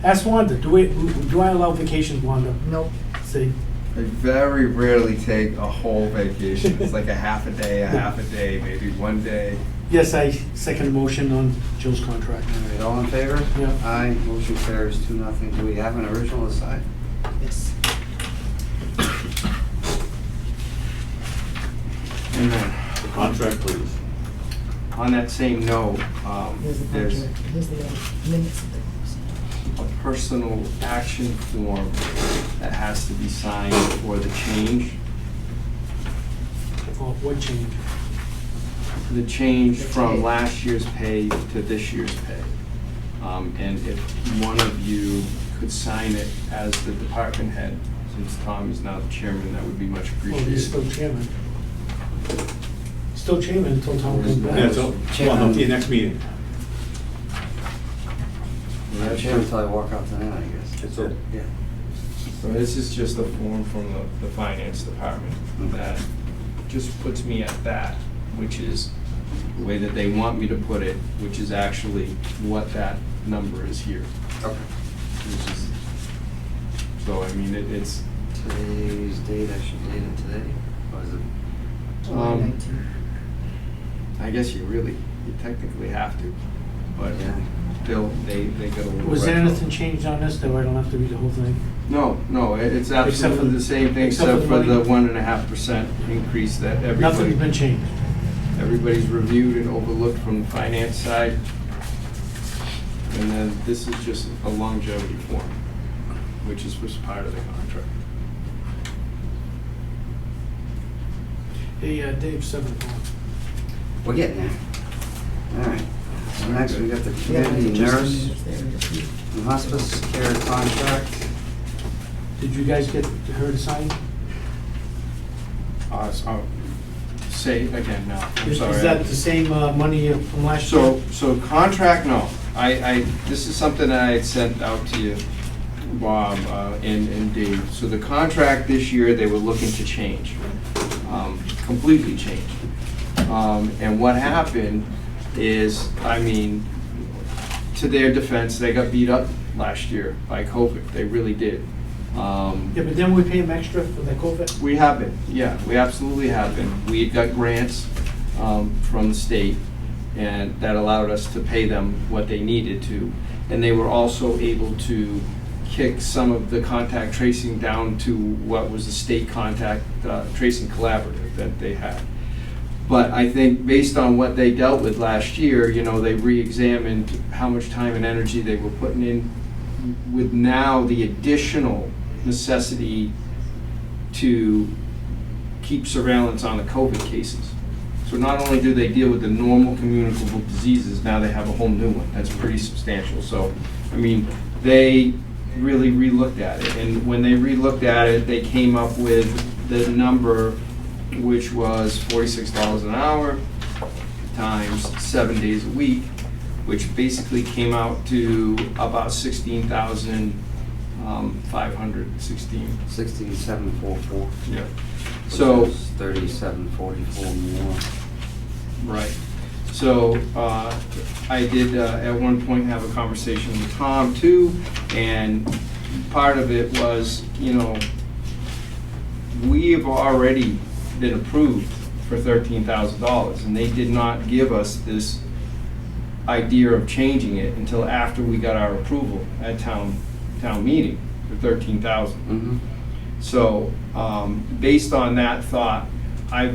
Ask Wanda, do I allow vacations, Wanda? Nope. See? I very rarely take a whole vacation. It's like a half a day, maybe 1 day. Yes, I second the motion on Joe's contract. All right, all in favor? Yeah. Aye, motion carries 2-0. Do we have an original to sign? Yes. And then, The contract, please. on that same note, Here's the there's contract, here's the minutes of the. a personal action form that has to be signed for the change. Oh, what change? The change The from pay. last year's pay to this year's pay. And if one of you could sign it as the department head, since Tom is now the chairman, that would be much Well, he's still appreciated. chairman. Still chairman until Tom comes Yeah, back. so, well, no, to your next meeting. Yeah, chair until I walk out tonight, I guess. That's it. Yeah. So this is just a form from the finance department that just puts me at that, which is the way that they want me to put it, which is actually what that number is here. Okay. Which is, so I mean, it's, Today's date, I should date it today? Or is it? July 19th. I guess you technically have to, but Yeah. they got a little. Was there retro. anything changed on this, though? I don't have to read the whole thing? No, it's Except for absolutely the- the same thing, except for except the for the money? 1.5% increase that Nothing's everybody, been changed. everybody's reviewed and overlooked from the finance side. And then this is just a longevity form, which is was part of the contract. Hey, Dave, 7 o'clock. We're getting there. All right. So next, we got the Yeah, community just the nurse minutes there, just- and hospice care contract. Did you guys get her to sign? Say it again now, I'm Is sorry. that the same money from last year? So contract, no. This is something that I had sent out to you, Bob, and Dave. So the contract this year, they were looking to change, completely change. And what happened is, I mean, to their defense, they got beat up last year by COVID. They really did. Yeah, but then we pay them extra for the COVID? We have been, yeah, we absolutely have been. We got grants from the state, and that allowed us to pay them what they needed to. And they were also able to kick some of the contact tracing down to what was the state contact tracing collaborative that they had. But I think based on what they dealt with last year, they re-examined how much time and energy they were putting in with now the additional necessity to keep surveillance on the COVID cases. So not only do they deal with the normal communicable diseases, now they have a whole new one that's pretty substantial. So, I mean, they really re-looked at it. And when they re-looked at it, they came up with the number, which was $46 an hour times 7 days a week, which basically came out to about 16,516. 16,744. Yeah. Which So, is 3744 more. right. So, I did at one point have a conversation with Tom too, and part of it was, we have already been approved for $13,000, and they did not give us this idea of changing it until after we got our approval at town meeting for $13,000. Mhm. So, based on that thought, I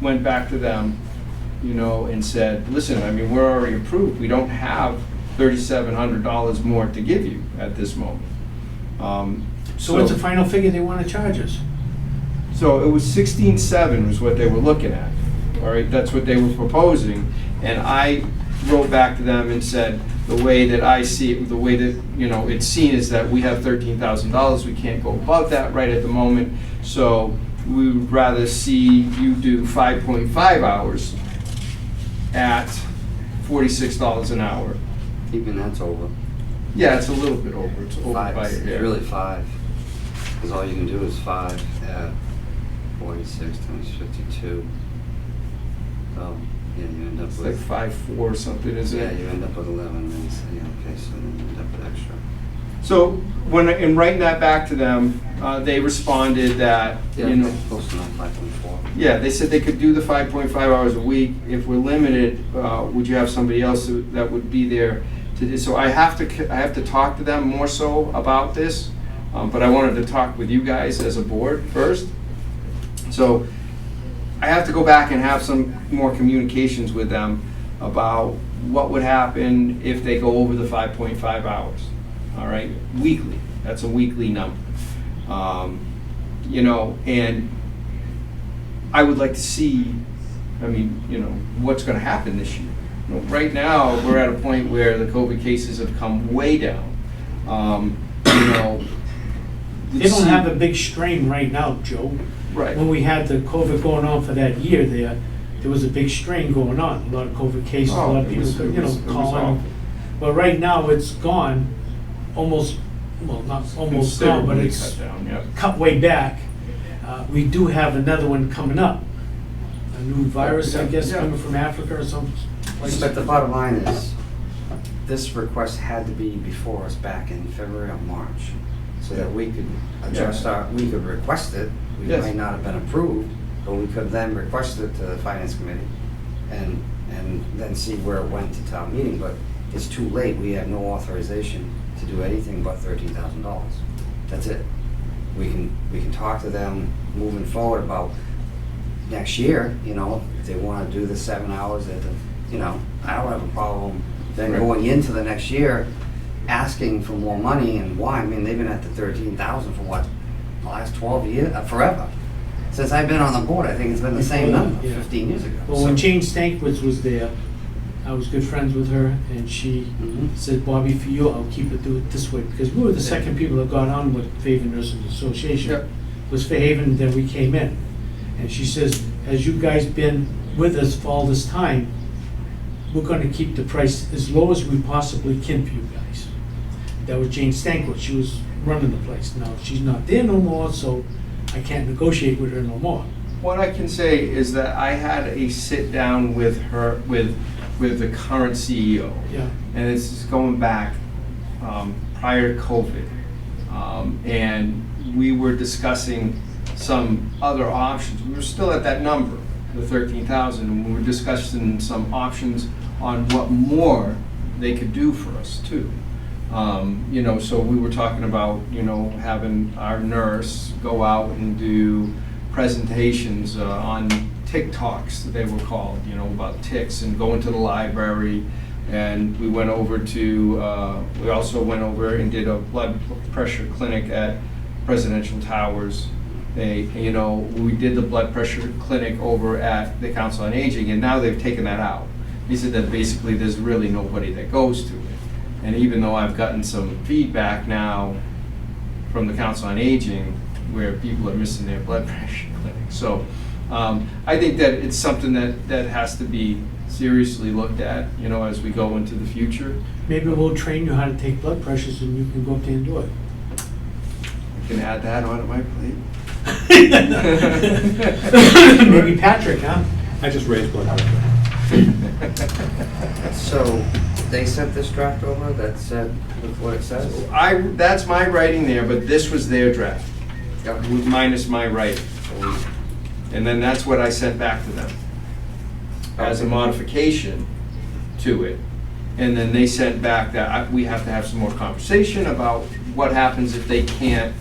went back to them, you know, and said, listen, I mean, we're already approved. We don't have $3,700 more to give you at this moment. So what's the final figure they wanna charge us? So it was 16.7 was what they were looking at, all right, that's what they were proposing. And I wrote back to them and said, the way that I see it, the way that, you know, it's seen is that we have $13,000, we can't go above that right at the moment. So we would rather see you do 5.5 hours at $46 an hour. Even that's over. Yeah, it's a little bit over, it's over Five, by a it's hair. really 5. Because all you can do is 5 at 46 times 52. So, yeah, you end up It's like with, 5.4 or something, isn't it? yeah, you end up with 11, and then, okay, so then you end up with extra. So when, in writing that back to them, they responded that, Yeah, you know, close enough, 5.4. yeah, they said they could do the 5.5 hours a week. If we're limited, would you have somebody else that would be there to do? So I have to talk to them more so about this, but I wanted to talk with you guys as a board first. So I have to go back and have some more communications with them about what would happen if they go over the 5.5 hours, all right, weekly. That's a weekly number. You know, and I would like to see, I mean, you know, what's gonna happen this year. You know, right now, we're at a point where the COVID cases have come way down. You know. They don't have a big strain right now, Joe. Right. When we had the COVID going on for that year there was a big strain going on. A lot of COVID cases, a lot of it people, was- it you know, was- it was calling. awful. But right now, it's gone, almost, well, not almost gone, but Considerably it's cut down, yeah. cut way back. We do have another one coming up. A new virus, I guess, Yeah. coming from Africa or some place. But the bottom line is, this request had to be before us back in February or March, so that we could adjust we could request it. We Yes. might not have been approved, but we could then request it to the finance committee and then see where it went to town meeting. But it's too late. We have no authorization to do anything but $13,000. That's it. We can talk to them moving forward about next year, you know, if they want to do the 7 hours at the, you know, I don't have a problem then Right. going into the next year, asking for more money. And why? I mean, they've been at the 13,000 for what, the last 12 years, forever. Since I've been on the board, I think it's been the same number, Yeah. 15 years ago. Well, when Jane Stankwitz was there, I was good friends with her, and she Mhm. said, Bobby, for you, I'll keep it, do it this way, because we were the second people that got on with Fairhaven Nurses Association. Yep. Was Fairhaven, then we came in. And she says, as you guys been with us for all this time, we're gonna keep the price as low as we possibly can for you guys. That was Jane Stankwitz, she was running the place. Now, she's not there no more, so I can't negotiate with her no more. What I can say is that I had a sit down with her, with the current CEO. Yeah. And this is going back prior to COVID. And we were discussing some other options. We were still at that number, the 13,000, and we were discussing some options on what more they could do for us too. You know, so we were talking about, you know, having our nurse go out and do presentations on TikToks, they were called, you know, about ticks, and go into the library. And we went over to, we also went over and did a blood pressure clinic at Presidential Towers. You know, we did the blood pressure clinic over at the Council on Aging, and now they've taken that out. He said that basically there's really nobody that goes to it. And even though I've gotten some feedback now from the Council on Aging where people are missing their blood pressure clinic. So I think that it's something that has to be seriously looked at, you know, as we go into the future. Maybe we'll train you how to take blood pressures and you can go up there and do it. I can add that onto my plate. Maybe Patrick, huh? I just raised blood pressure. So they sent this draft over that said what it says? That's my writing there, but this was their draft. Yep. minus my writing. And then that's what I sent back to them as a modification to it. And then they sent back that we have to have some more conversation about what happens if they can't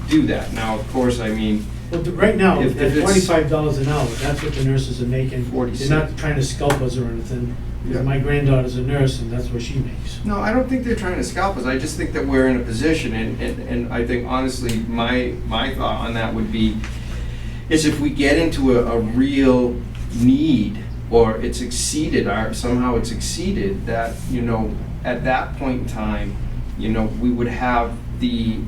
do that. Now, of course, I mean, Well, right now, If at it's- $25 an hour, that's what the nurses are making. 46. They're not trying to scalp us or anything. Yeah. My granddaughter's a nurse, and that's what she makes. no, I don't think they're trying to scalp us. I just think that we're in a position, and I think honestly, my thought on that would be, is if we get into a real need, or it's exceeded, somehow it's exceeded, that, you know, at that point in time, you know, we would have the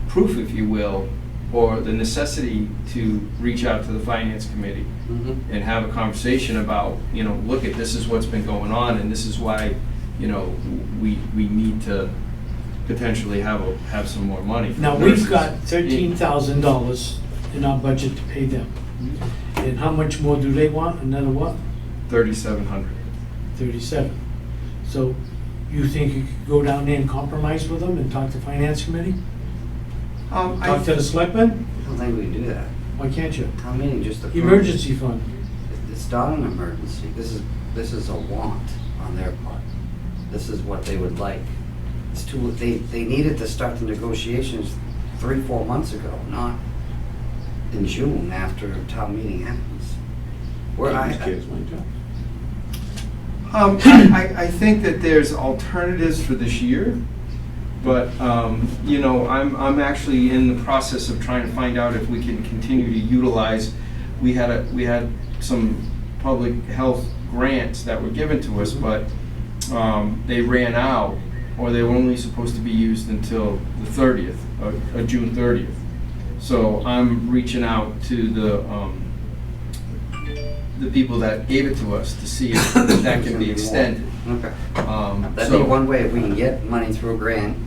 proof, if you will, or the necessity to reach out to the finance committee Mhm. and have a conversation about, you know, look at, this is what's been going on, and this is why, you know, we need to potentially have some more money. for Now, nurses. we've got $13,000 in our budget to pay them. And how much more do they want? Another what? 3,700. 37. So you think you could go down there and compromise with them and talk to finance committee? Talk to the selectmen? I don't think we can do that. Why can't you? Town meeting just approved. Emergency fund. It's not an emergency. This is a want on their part. This is what they would like. It's too, they needed to start the negotiations 3-4 months ago, not in June after town meeting happens. Where These kids, mind you. I think that there's alternatives for this year, but, you know, I'm actually in the process of trying to find out if we can continue to utilize, we had some public health grants that were given to us, but they ran out, or they were only supposed to be used until the 30th, June 30th. So I'm reaching out to the people that gave it to us to see if that can be extended. Okay. That'd be So, one way, if we can get money through a grant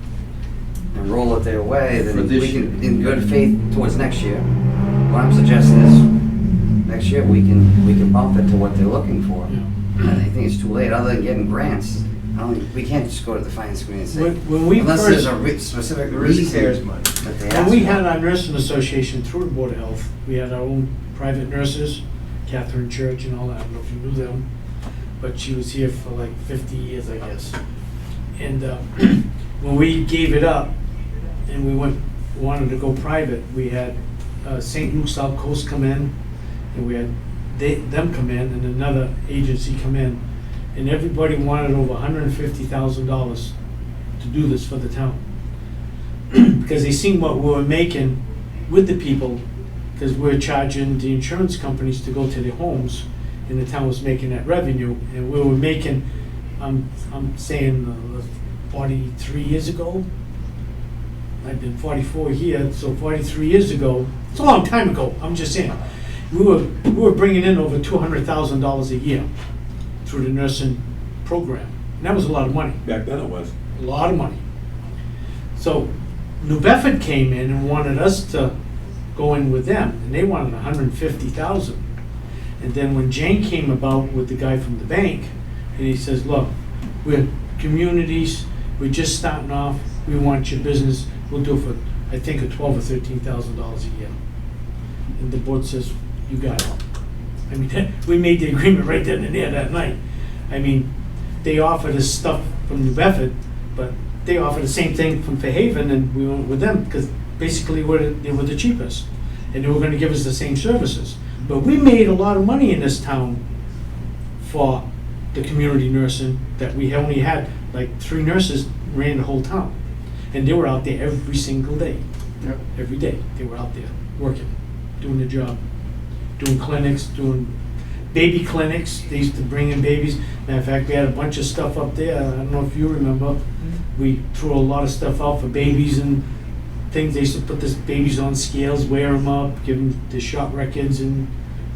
and roll it their way, For then this we can, year. in good faith towards next year. What I'm suggesting is, next year, we can bump it to what they're looking for. Yeah. I think it's too late, other than getting grants. We can't just go to the finance committee and say, When we unless first, there's a specific there is CARES reason money. that they when ask we for. had our nursing association through the Board of Health, we had our own private nurses, Catherine Church and all that, I don't know if you knew them, but she was here for like 50 years, I guess. And when we gave it up and we wanted to go private, we had St. Luke's South Coast come in, and we had them come in, and another agency come in, and everybody wanted over $150,000 to do this for the town. Because they seen what we were making with the people, because we're charging the insurance companies to go to their homes, and the town was making that revenue, and we were making, I'm saying 43 years ago, I've been 44 here, so 43 years ago, it's a long time ago, I'm just saying, we were bringing in over $200,000 a year through the nursing program, and that was a lot of money. Back then it was. A lot of money. So New Bedford came in and wanted us to go in with them, and they wanted 150,000. And then when Jane came about with the guy from the bank, and he says, look, we're communities, we're just starting off, we want your business, we'll do it for, I think, a $12,000 or $13,000 a year. And the board says, you got it. I mean, we made the agreement right then and there that night. I mean, they offered us stuff from New Bedford, but they offered the same thing from Fairhaven, and we went with them, because basically they were the cheapest, and they were gonna give us the same services. But we made a lot of money in this town for the community nursing, that we only had, like, 3 nurses ran the whole town. And they were out there every single day. Yep. Every day, they were out there, working, doing the job, doing clinics, doing baby clinics. They used to bring in babies. Matter of fact, we had a bunch of stuff up there, I don't know if you remember. We threw a lot of stuff out for babies and things. They used to put the babies on scales, wear them up, give them the shot records, and,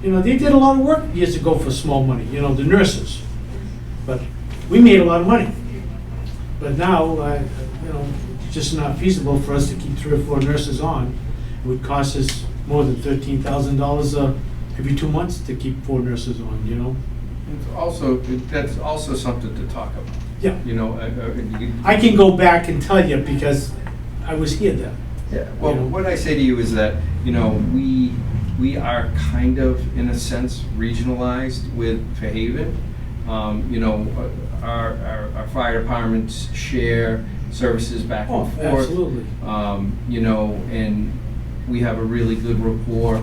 you know, they did a lot of work years ago for small money, you know, the nurses. But we made a lot of money. But now, you know, it's just not feasible for us to keep 3 or 4 nurses on. It would cost us more than $13,000 every 2 months to keep 4 nurses on, you know? That's also something to talk about, Yeah. you know. I can go back and tell you, because I was here then. Yeah, well, You know? what I say to you is that, you know, we are kind of, in a sense, regionalized with Fairhaven. You know, our fire departments share services back Oh, and forth. absolutely. You know, and we have a really good rapport,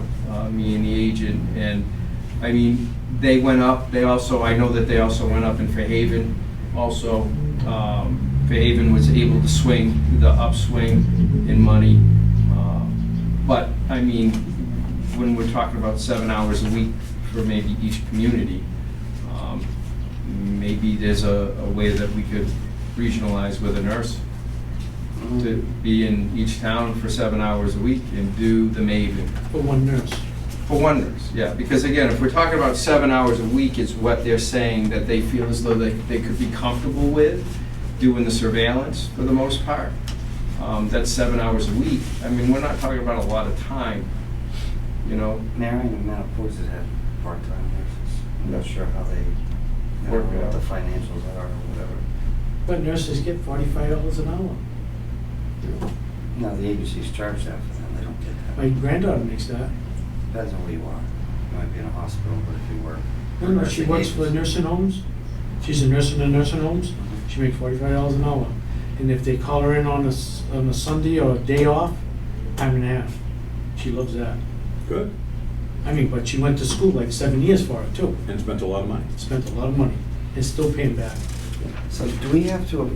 me and the agent, and, I mean, they went up, they also, I know that they also went up in Fairhaven, also. Fairhaven was able to swing, the upswing in money. But, I mean, when we're talking about 7 hours a week for maybe each community, maybe there's a way that we could regionalize with a nurse to be in each town for 7 hours a week and do the Maven. For one nurse. For one nurse, yeah, because again, if we're talking about 7 hours a week is what they're saying that they feel as though they could be comfortable with doing the surveillance for the most part. That's 7 hours a week. I mean, we're not talking about a lot of time, you know? Marion and Mount Poison have part-time nurses. I'm not sure how they, Work it what out. the financials are or whatever. But nurses get $45 an hour. No, the agencies charge that for them, they don't get that. My granddaughter makes that. Depends on where you are. You might be in a hospital, but if you work. No, she works for nursing homes. She's a nurse in the nursing homes. She makes $45 an hour. And if they call her in on a Sunday or a day off, time and a half. She loves that. Good. I mean, but she went to school like 7 years for it too. And spent a lot of money. Spent a lot of money and still paying back. So do we have to,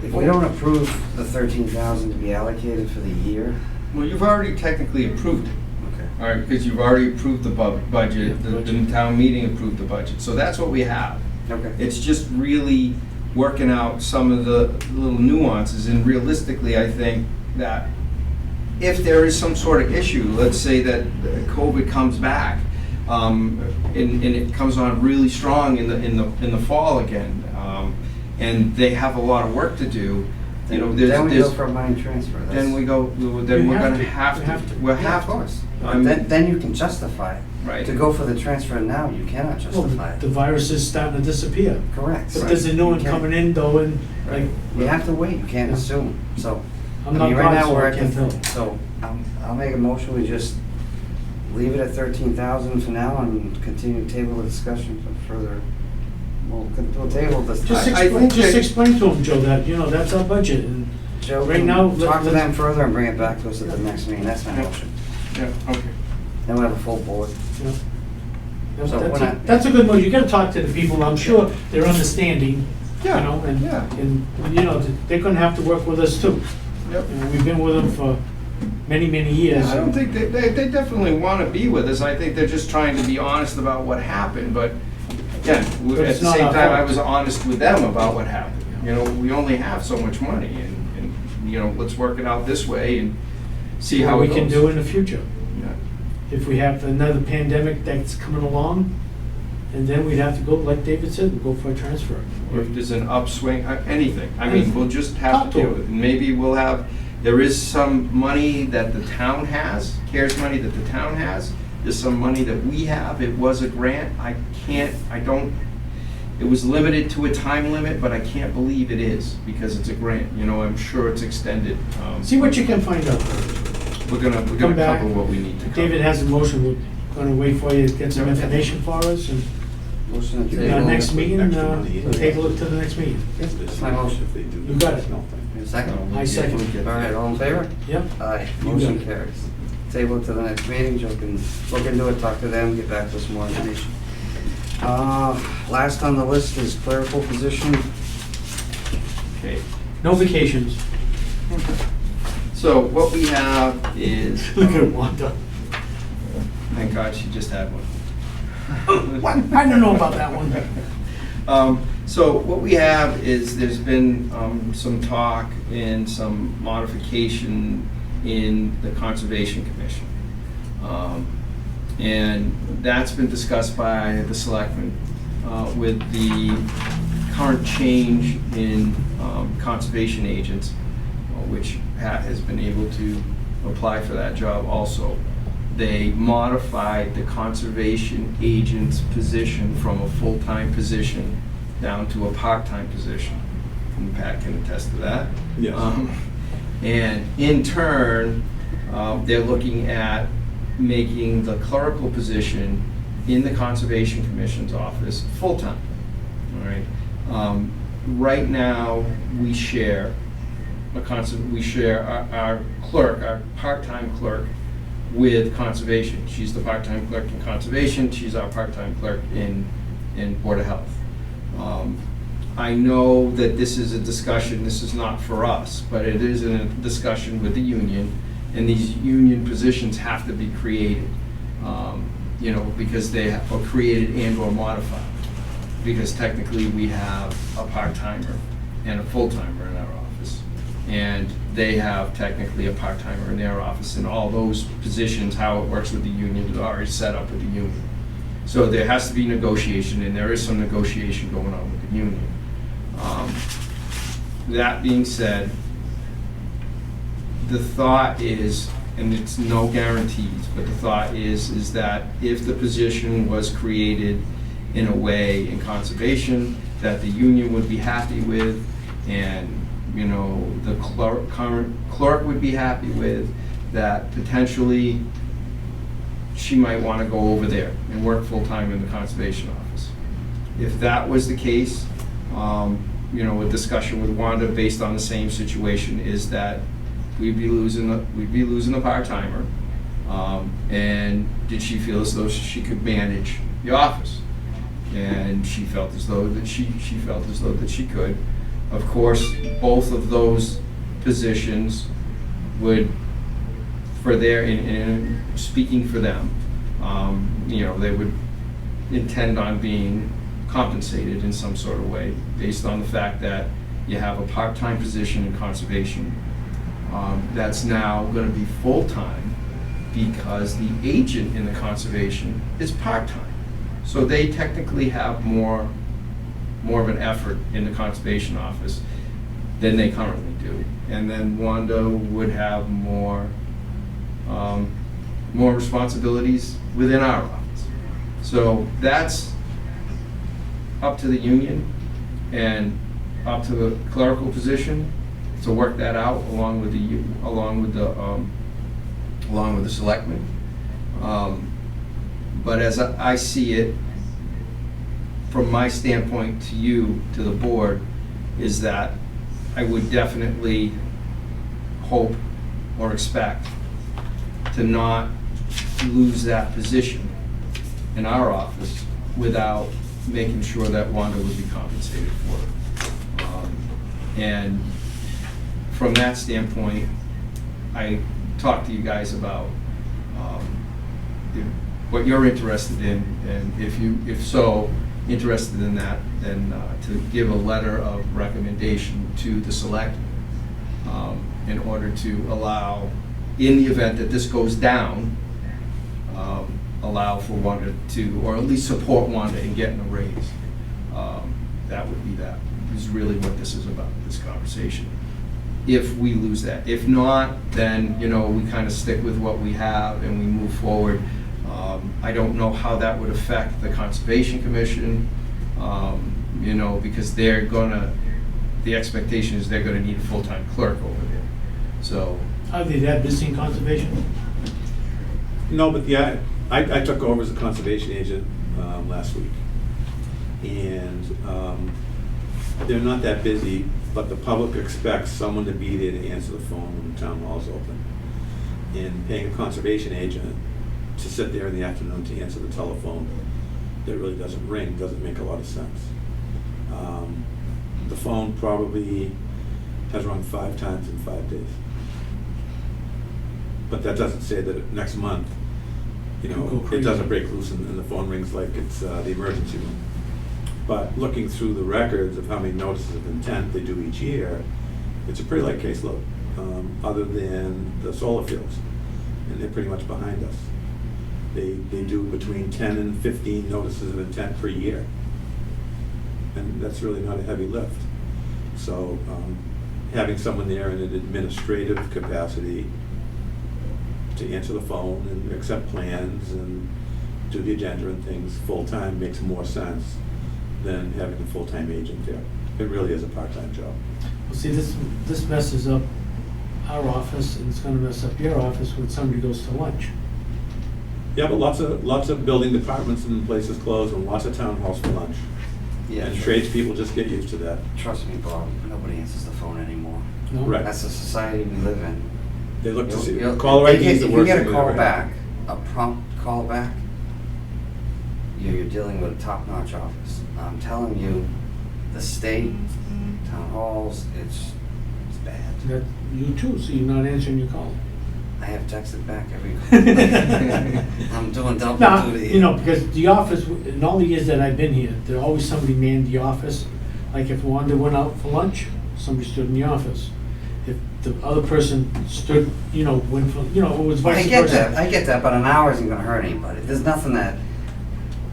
if we don't approve the 13,000 to be allocated for the year? Well, you've already technically approved it. Okay. All right, because you've already approved the budget, Yeah, the budget. town meeting approved the budget, so that's what we have. Okay. It's just really working out some of the little nuances, and realistically, I think that if there is some sort of issue, let's say that COVID comes back, and it comes on really strong in the fall again, and they have a lot of work to do, you know, Then we go there's, for a money transfer. then we go, then You we're have gonna to. have You to. have to. We'll Yeah, have of to. course. I'm- Then you can justify it. Right. To go for the transfer now, you cannot Well, justify the it. virus is starting to disappear. Correct. But there's a new one You can't- coming in though, and like, You have to wait, you can't Yeah. assume, so. I'm I not mean, right God, now, so we're I at can't tell. so, I'll make a motion, we just leave it at 13,000 for now and continue to table the discussion for further, we'll table this. Just I think that- explain to them, Joe, that, you know, that's our budget, and Joe, right can now, talk to let's- them further and bring it back to us at the next meeting, that's my Yeah. motion. Yeah, okay. Then we'll have a full board. you know. So That's when a- I- That's a good move, you gotta talk to the people, I'm sure they're understanding, you Yeah, know, yeah. and, you know, they're gonna have to work with us too. Yep. You know, we've been with them for many, many years. I don't think they definitely want to be with us. I think they're just trying to be honest about what happened, but again, But at it's the not same our time, I fault. was honest with them about what happened. You know, we only have so much money, and you know, let's work it out this way and see how What it we goes. can do in the future. Yeah. If we have another pandemic that's coming along, and then we'd have to go, like David said, we'll go for a transfer. Or if there's an upswing, anything. I mean, Anything. we'll just have Talk to to deal with it. them. And maybe we'll have, there is some money that the town has, CARES money that the town has. There's some money that we have. It was a grant. It was limited to a time limit, but I can't believe it is because it's a grant. You know, I'm sure it's extended. See what you can find out. We're gonna Come back. cover what we need to cover. David has a motion, we're gonna wait for you to get some Yeah. information for us, and Motion to table. next meeting, Extra money, we'll yeah. table it to the next meeting. That's my motion. If they do. You got it. No, thank you. Second? I second. All right, all in favor? Yep. Aye, You motion got it. carries. Table it to the next meeting, Joe can look into it, talk to them, get back to us more information. Last on the list is clerical position. Okay. No vacations. So what we have is, Look at Wanda. thank God she just had one. What? I don't know about that one. So what we have is there's been some talk and some modification in the Conservation Commission. And that's been discussed by the selectmen with the current change in conservation agents, which Pat has been able to apply for that job also. They modified the conservation agent's position from a full-time position down to a part-time position. And Pat can attest to that. Yes. And in turn, they're looking at making the clerical position in the Conservation Commission's office full-time, all right? Right now, we share our clerk, our part-time clerk with Conservation. She's the part-time clerk in Conservation, she's our part-time clerk in Board of Health. I know that this is a discussion, this is not for us, but it is a discussion with the union, and these union positions have to be created, because they are created and or modified. Because technically we have a part-timer and a full-timer in our office. And they have technically a part-timer in their office, and all those positions, how it works with the union is already set up with the union. So there has to be negotiation, and there is some negotiation going on with the union. That being said, the thought is, and it's no guarantees, but the thought is that if the position was created in a way in Conservation that the union would be happy with, and the current clerk would be happy with, that potentially she might want to go over there and work full-time in the Conservation office. If that was the case, a discussion with Wanda based on the same situation is that we'd be losing the part-timer, and did she feel as though she could manage the office? And she felt as though that she could. Of course, both of those positions would, in speaking for them, they would intend on being compensated in some sort of way based on the fact that you have a part-time position in Conservation that's now going to be full-time because the agent in the Conservation is part-time. So they technically have more of an effort in the Conservation office than they currently do. And then Wanda would have more responsibilities within our office. So that's up to the union and up to the clerical position to work that out along with the selectmen. But as I see it, from my standpoint to you, to the board, is that I would definitely hope or expect to not lose that position in our office without making sure that Wanda would be compensated for it. And from that standpoint, I talked to you guys about what you're interested in, and if so, interested in that, then to give a letter of recommendation to the select in order to allow, in the event that this goes down, allow for Wanda to, or at least support Wanda in getting a raise. That is really what this is about, this conversation. If we lose that. If not, then, we kind of stick with what we have and we move forward. I don't know how that would affect the Conservation Commission, because the expectation is they're gonna need a full-time clerk over there. So, Are they that busy in Conservation? No, but yeah, I took over as a Conservation agent last week. And they're not that busy, but the public expects someone to be there to answer the phone when the town hall's open. And paying a Conservation agent to sit there in the afternoon to answer the telephone that really doesn't ring doesn't make a lot of sense. The phone probably has rung 5 times in 5 days. But that doesn't say that next month, it doesn't break loose and the phone rings like it's the emergency room. But looking through the records of how many notices of intent they do each year, it's a pretty light caseload, other than the solar fields, and they're pretty much behind us. They do between 10 and 15 notices of intent per year, and that's really not a heavy lift. So having someone there in an administrative capacity to answer the phone and accept plans and do the agenda and things full-time makes more sense than having a full-time agent there. It really is a part-time job. Well, see, this messes up our office, and it's gonna mess up your office when somebody goes to lunch. Yeah, but lots of building departments and places close, and lots of town halls for lunch. Yeah, And tradespeople just get used to that. Trust me, Bob, nobody answers the phone anymore. No? Right. That's the society we live in. They look to see, You'll- caller if ID you is get- the worst If thing you that get a call ever happened. back, a prompt call back, you're dealing with a top-notch office. I'm telling you, the state, town halls, it's bad. That, you too, so you're not answering your call. I have texted back every. I'm doing double No, duty. you know, because the office, in all the years that I've been here, there always somebody manned the office. Like if Wanda went out for lunch, somebody stood in the office. If the other person stood, you know, went for, you know, it was vice versa. I get that, but an hour isn't gonna hurt anybody. There's nothing that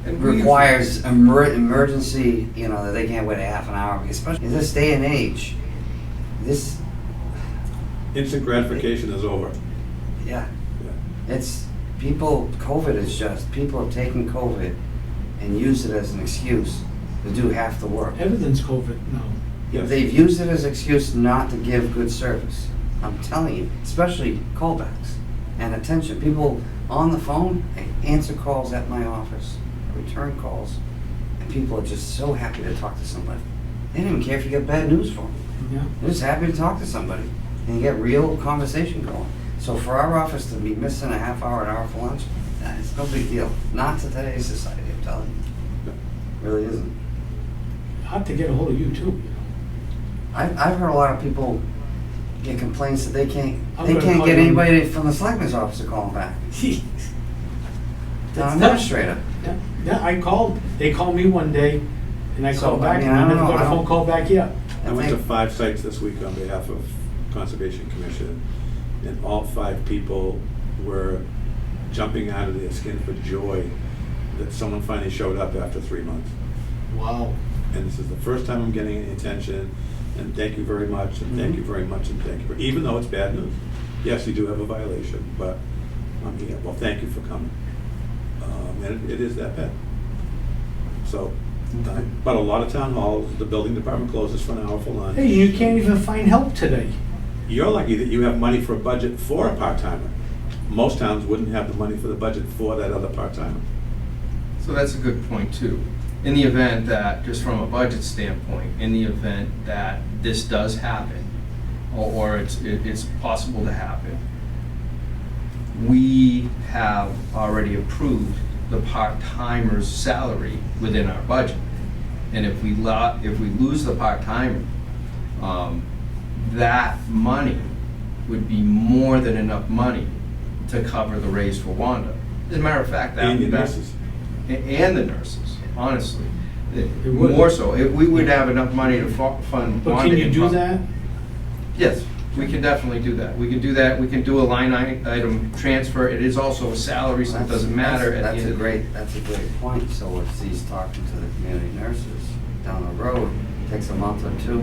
And we- requires emergency, you know, that they can't wait a half an hour, especially in this day and age. This, Instant gratification is over. yeah, Yeah. it's, COVID is just, people have taken COVID and used it as an excuse to do half the work. Everything's COVID now. Yes. They've used it as an excuse not to give good service. I'm telling you, especially callbacks and attention. People on the phone, I answer calls at my office, I return calls, and people are just so happy to talk to somebody. They don't even care if you get bad news for them. Yeah. They're just happy to talk to somebody and get real conversation going. So for our office to be missing a half hour, an hour for lunch, it's no big deal. Not to today's society, I'm telling you. Really isn't. Hard to get a hold of you too, you know. I've heard a lot of people get complaints that they can't I'm gonna call get you. anybody from the selectman's office to call them back. Town administrator. Yeah, yeah, I called, they called me one day, and I So, called I back, mean, and I I don't never know, got a I phone don't- call back yet. I went to 5 sites this week on behalf of Conservation Commission, and all 5 people were jumping out of their skin for joy that someone finally showed up after 3 months. Wow. And this is the first time I'm getting any attention, and thank you very much, and thank you very much, and thank you, even though it's bad news. Yes, you do have a violation, but I'm here, well, thank you for coming. And it is that bad. So, but a lot of town halls, the building department closes for an hour for lunch. Hey, you can't even find help today. You're lucky that you have money for a budget for a part-timer. Most towns wouldn't have the money for the budget for that other part-timer. So that's a good point too. In the event that, just from a budget standpoint, in the event that this does happen, or it's possible to happen, we have already approved the part-timer's salary within our budget. And if we lose the part-timer, that money would be more than enough money to cover the raise for Wanda. As a matter of fact, that. And the nurses. And the nurses, honestly. would. More so, we would have enough money to fund But Wanda. can you do that? Yes, we can definitely do that. We can do that, we can do a line item transfer. It is also a salary, so it doesn't matter at the end of the day. That's a great point. So if he's talking to the community nurses down the road, takes a month or two,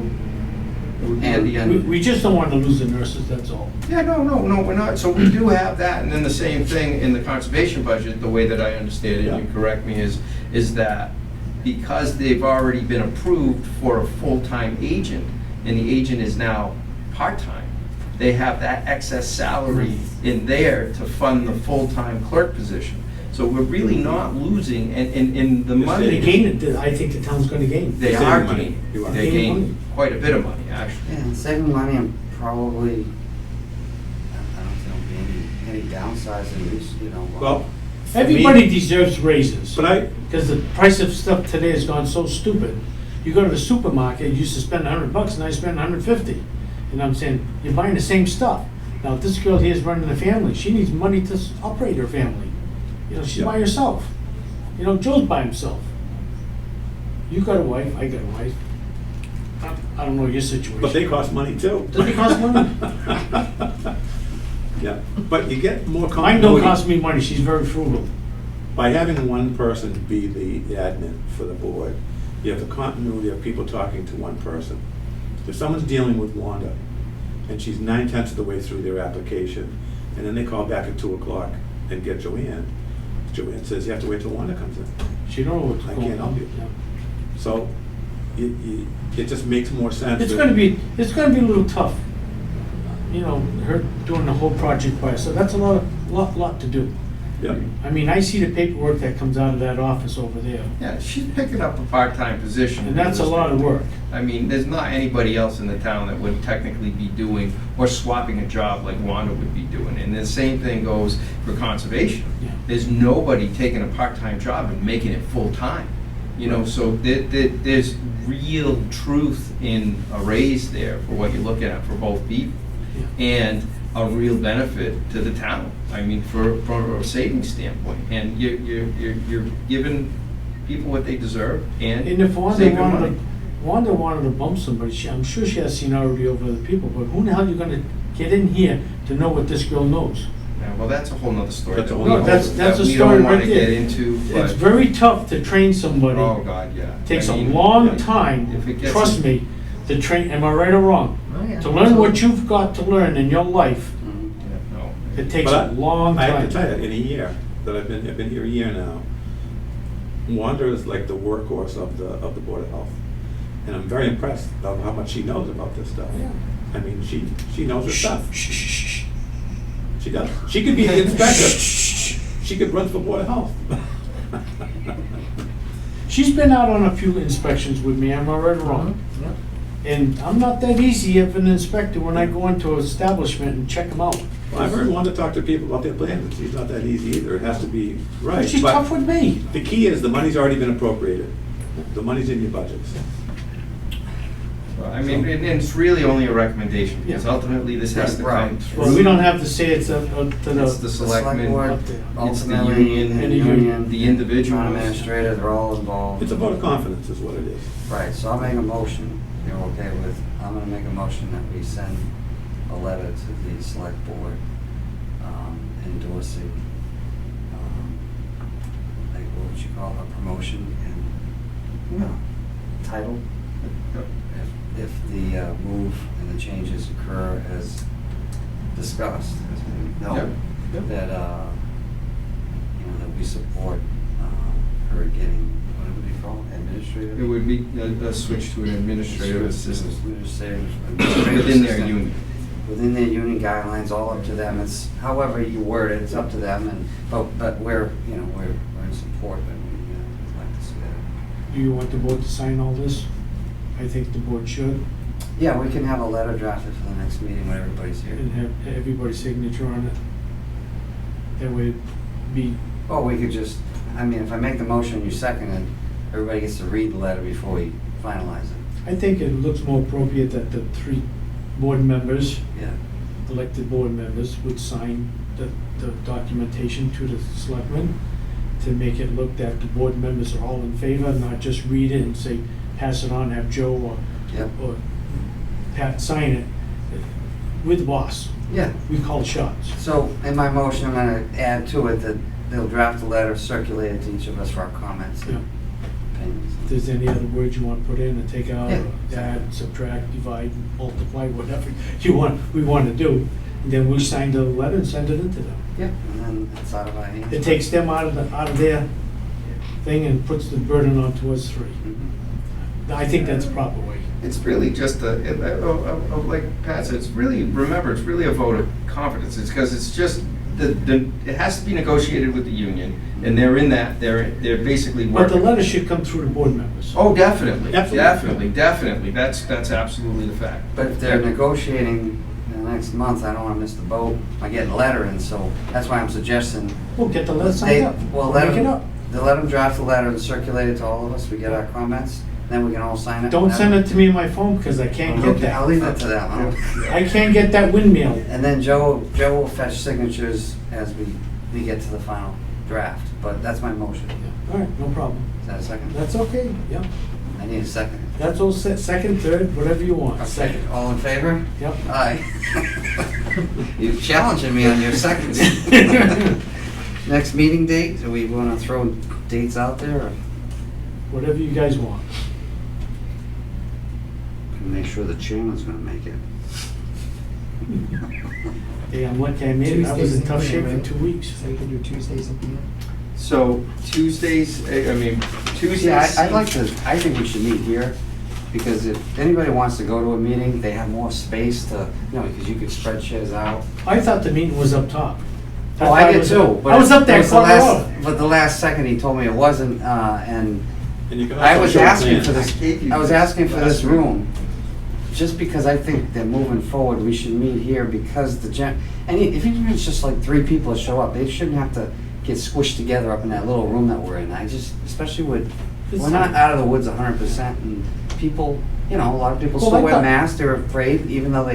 and We just don't want to lose the nurses, that's all. Yeah, no, we're not. So we do have that, and then the same thing in the conservation budget, the way that I understand it, and you correct me, is that because they've already been approved for a full-time agent, and the agent is now part-time, they have that excess salary in there to fund the full-time clerk position. So we're really not losing, and the Yes, money. They gain it, I think the town's gonna gain. They Saving are money. gaining, You are. they Gaining gain money. quite a bit of money, actually. yeah, and saving money and probably, I don't think there'll be any downsizing, these, you know. Well, for Everybody me- deserves raises. But Because the price of stuff today has gone so stupid. You go to the supermarket, you used to spend $100, now you spend $150. And I'm saying, you're buying the same stuff. Now, this girl here is running a family, she needs money to operate her family. You know, she's Yeah. by herself. You know, Joe's by himself. You got a wife, I got a wife. I don't know your situation. But they cost money too. Does it cost money? Yeah, but you get more Mine continuity. don't cost me money, she's very frugal. By having one person be the admin for the board, you have the continuity of people talking to one person. If someone's dealing with Wanda, and she's 9/10 of the way through their application, and then they call back at 2 o'clock and get Joanne, Joanne says, you have to wait till Wanda comes in. She don't know what's I going on. can't help you. Yeah. So, it just makes more sense. It's that- gonna be a little tough. you know, her doing the whole project by herself, that's a lot to do. Yep. I mean, I see the paperwork that comes out of that office over there, Yeah, she's picking up a part-time position. and that's a lot of work. I mean, there's not anybody else in the town that would technically be doing or swapping a job like Wanda would be doing. And the same thing goes for conservation. Yeah. There's nobody taking a part-time job and making it full-time. You know, so there's real truth in a raise there for what you're looking at for both people. Yeah. And a real benefit to the town. I mean, from a savings standpoint. And you're giving people what they deserve and And if Wanda saving money. wanted to bump somebody, I'm sure she has seniority over other people, but who the hell are you gonna get in here to know what this girl knows? Yeah, well, that's a whole nother story. That's a that whole we nother- don't- that's that a we story don't wanna right get there. into, but. It's very tough to train somebody. Oh, God, yeah. Takes I a mean, long yeah. time, If it gets- trust me, to train, am I right or wrong? Oh, yeah. To learn what you've got to learn in your life, Mhm. Yeah, no. it takes But a long I have to time. tell you, in a year, that I've been here a year now, Wanda is like the workhorse of the Board of Health. And I'm very impressed of how much she knows about this stuff. Yeah. I mean, she knows her stuff. Shh, shh, shh, shh. She does. She could be the inspector. She could run for Board of Health. She's been out on a few inspections with me, am I right or wrong? Yep. And I'm not that easy of an inspector when I go into an establishment and check them out. Well, I've heard Wanda talk to people about their plans. She's not that easy either. It has to be right. She's But tough with me. the key is the money's already been appropriated. The money's in your budgets. Well, I mean, and it's really only a recommendation, because Yeah. ultimately this has to Right. come through. Well, we don't have to say it's up to It's the the, selectmen, board, up there. it's the ultimately, union, and the the union, the individuals. town administrator, they're all involved. It's a vote of confidence is what it is. Right, so I'll make a motion, if you're okay with, I'm gonna make a motion that we send a letter to the select board, endorsing, like, what would you call it, a promotion and, title? Yep. If the move and the changes occur as discussed, as we know, Yep. Yep. that, that we support her getting, what would we call it, administrative? It would be a switch to an administrative assistant Administrative within their assistant. union. Within their union guidelines, all up to them, it's however you word it, it's up to them, and, but we're, we're in support, and we'd like to see that. Do you want the board to sign all this? I think the board should, Yeah, we can have a letter drafted for the next meeting when everybody's here. and have everybody's signature on it. That way it'd be, Or we could just, if I make the motion, you second it, everybody gets to read the letter before we finalize it. I think it looks more appropriate that the 3 board members, Yeah. elected board members, would sign the documentation to the selectmen to make it look that the board members are all in favor, not just read it and say, pass it on, have Joe Yep. or Pat sign it. We're the boss. Yeah. We call shots. So in my motion, I'm gonna add to it that they'll draft a letter, circulate it to each of us for our comments Yeah. and opinions. If there's any other words you want to put in or take out, or Yeah. add, subtract, divide, multiply, whatever we want to do, and then we sign the letter and send it into them. Yep. And then it's out of our hands. It takes them out of their thing and puts the burden onto us 3. Mhm. I think that's the proper way. It's really just like Pat said, it's really a vote of confidence. It's because it's just, it has to be negotiated with the union, and they're in that, they're basically But the working. letter should come through the board members. Oh, definitely, Absolutely. definitely, that's absolutely the fact. But if they're negotiating in the next month, I don't wanna miss the boat by getting a letter in, so that's why I'm suggesting. We'll get the letter they- signed up. Well, let Make it them, up. let them draft the letter and circulate it to all of us, we get our comments, then we can all sign it. Don't send it to me on my phone because I can't get Okay, I'll leave that that. to them. I can't get that windmill. And then Joe will fetch signatures as we get to the final draft, but that's my motion. All right, no problem. Is that a second? That's okay, yeah. I need a second. That's all set, second, third, whatever you want. Okay, Second. all in favor? Yep. Aye. You're challenging me on your seconds. Next meeting date, do we wanna throw dates out there, or Whatever you guys want. make sure the chairman's gonna make it? Hey, I'm lucky I made it. I was in Tuesdays tough and shape for right? 2 weeks. So you can do Tuesdays at the end? So Tuesdays, Tuesdays. Yeah, I'd like to, I think we should meet here, because if anybody wants to go to a meeting, they have more space to, you know, because you could spread chairs out. I thought the meeting was up top. Oh, I did too. But I was up there it was the corner last- road. But the last second, he told me it wasn't, and And you can I also was show asking for plans. this, I was asking for this room, just because I think that moving forward, we should meet here, because the and if even if it's just like 3 people that show up, they shouldn't have to get squished together up in that little room that we're in. I just, especially with, we're not out of the woods 100%, and people, you know, a lot of people Well, still I wear thought- masks, they're afraid, even though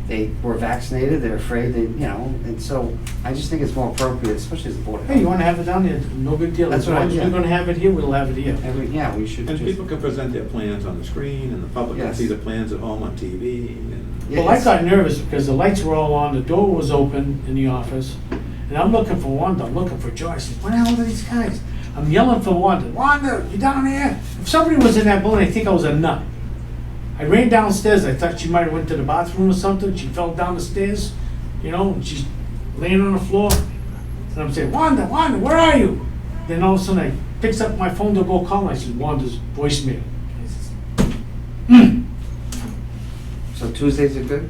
they were vaccinated, they're afraid, they, you know, and so I just think it's more appropriate, especially as a board of Hey, you health. wanna have it down there? No big deal. That's As what I- long as yeah. we're gonna have it here, we'll have it here. Yeah, we should And just. people can present their plans on the screen, and the public can Yes. see the plans at home on TV, and Yeah, Well, I it's- got nervous because the lights were all on, the door was open in the office, and I'm looking for Wanda, I'm looking for Joyce. What the hell are these guys? I'm yelling for Wanda. Wanda, you down here? If somebody was in that building, I think I was a nut. I ran downstairs, I thought she might have went to the bathroom or something, she fell down the stairs, you know, and she's laying on the floor. And I'm saying, Wanda, Wanda, where are you? Then all of a sudden I picks up my phone to go call, and I said, Wanda's voicemail. So Tuesdays are good?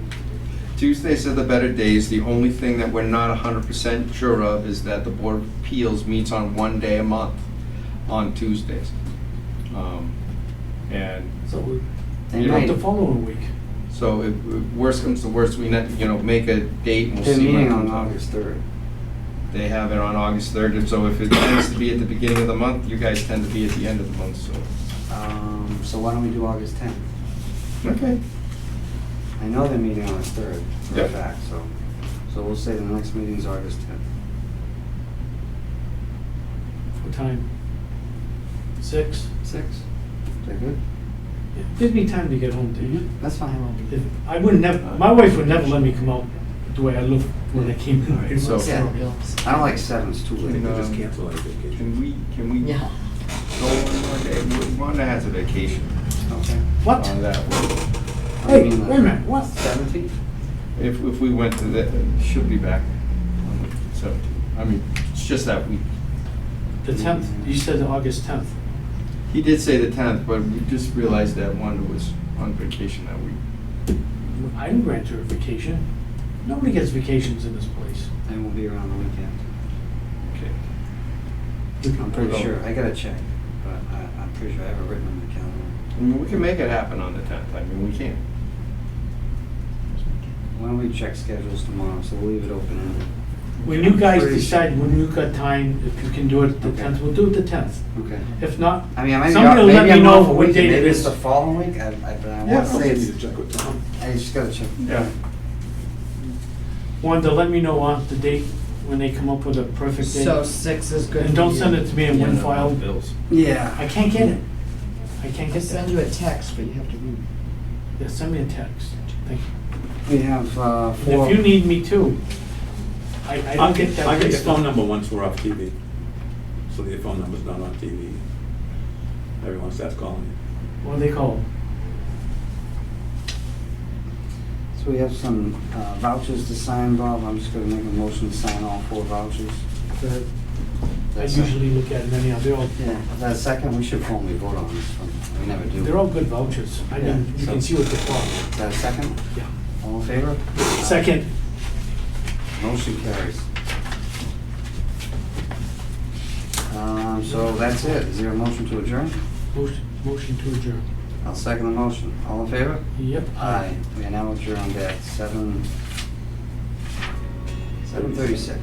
Tuesdays are the better days. The only thing that we're not 100% sure of is that the Board of Appeals meets on 1 day a month on Tuesdays. And So we They You got might, the following week. so if worst comes to worst, we make a date and we'll they're see when it meeting on comes up. August 3rd. They have it on August 3rd, and so if it tends to be at the beginning of the month, you guys tend to be at the end of the month, so. So why don't we do August 10th? Okay. I know they're meeting on the 3rd, for a Yep. fact, so we'll say the next meeting's August 10th. What time? 6? 6? Is that good? It gives me time to get home, too. That's fine. If- I would never, my wife would never let me come out the way I look when I came in. Alright, so- Yeah. I don't like 7, it's too I think late. we just cancel our vacation. Can we Yeah. go one day? Wanda has a vacation Okay. What? on that one. Hey, wait a minute, what? 17th? If we went to the, she'll be back on the 17th. I mean, it's just that week. The 10th, you said August 10th. He did say the 10th, but we just realized that Wanda was on vacation that week. I didn't grant her a vacation. Nobody gets vacations in this place. I won't be around the weekend. Okay. I'm pretty sure, I gotta check, but I'm pretty sure I have it written on my calendar. I mean, we can make it happen on the 10th. I mean, we can. Why don't we check schedules tomorrow, so we'll leave it open-ended. When you guys Pretty decide, when you got time, if you can do it the Okay. 10th, we'll do it the 10th. Okay. If not, I mean, I might be somebody will let maybe me I'm know off a what week, date it maybe it's is. the following week, but I Yeah, want to say You it's, need to check with Tom. I just gotta check. Yeah. Wanda, let me know on the date when they come up with a perfect date. So 6 is good. And don't send it to me in one file. Bills. Yeah. I can't get it. I can't I'll get send that. you a text, but you have to read. Yeah, send me a text. Thank you. We have, And four. if you need me too, I I'll don't get that. I'll get your fixed phone up. number once we're off TV, so that your phone number's not on TV. Everyone starts calling you. What do they call? So we have some vouchers to sign, Bob. I'm just gonna make a motion to sign all 4 vouchers. I That's usually look at them anyhow. They're all, Yeah, is that a second? We should formally vote on this one. We never do. they're all good vouchers. I Yeah, mean, you so- can see what they're for. Is that a second? Yeah. All in favor? Second, Motion carries. So that's it. Is there a motion to adjourn? motion to adjourn. I'll second the motion. All in favor? Yep. Aye. We are now adjourned at 7:36.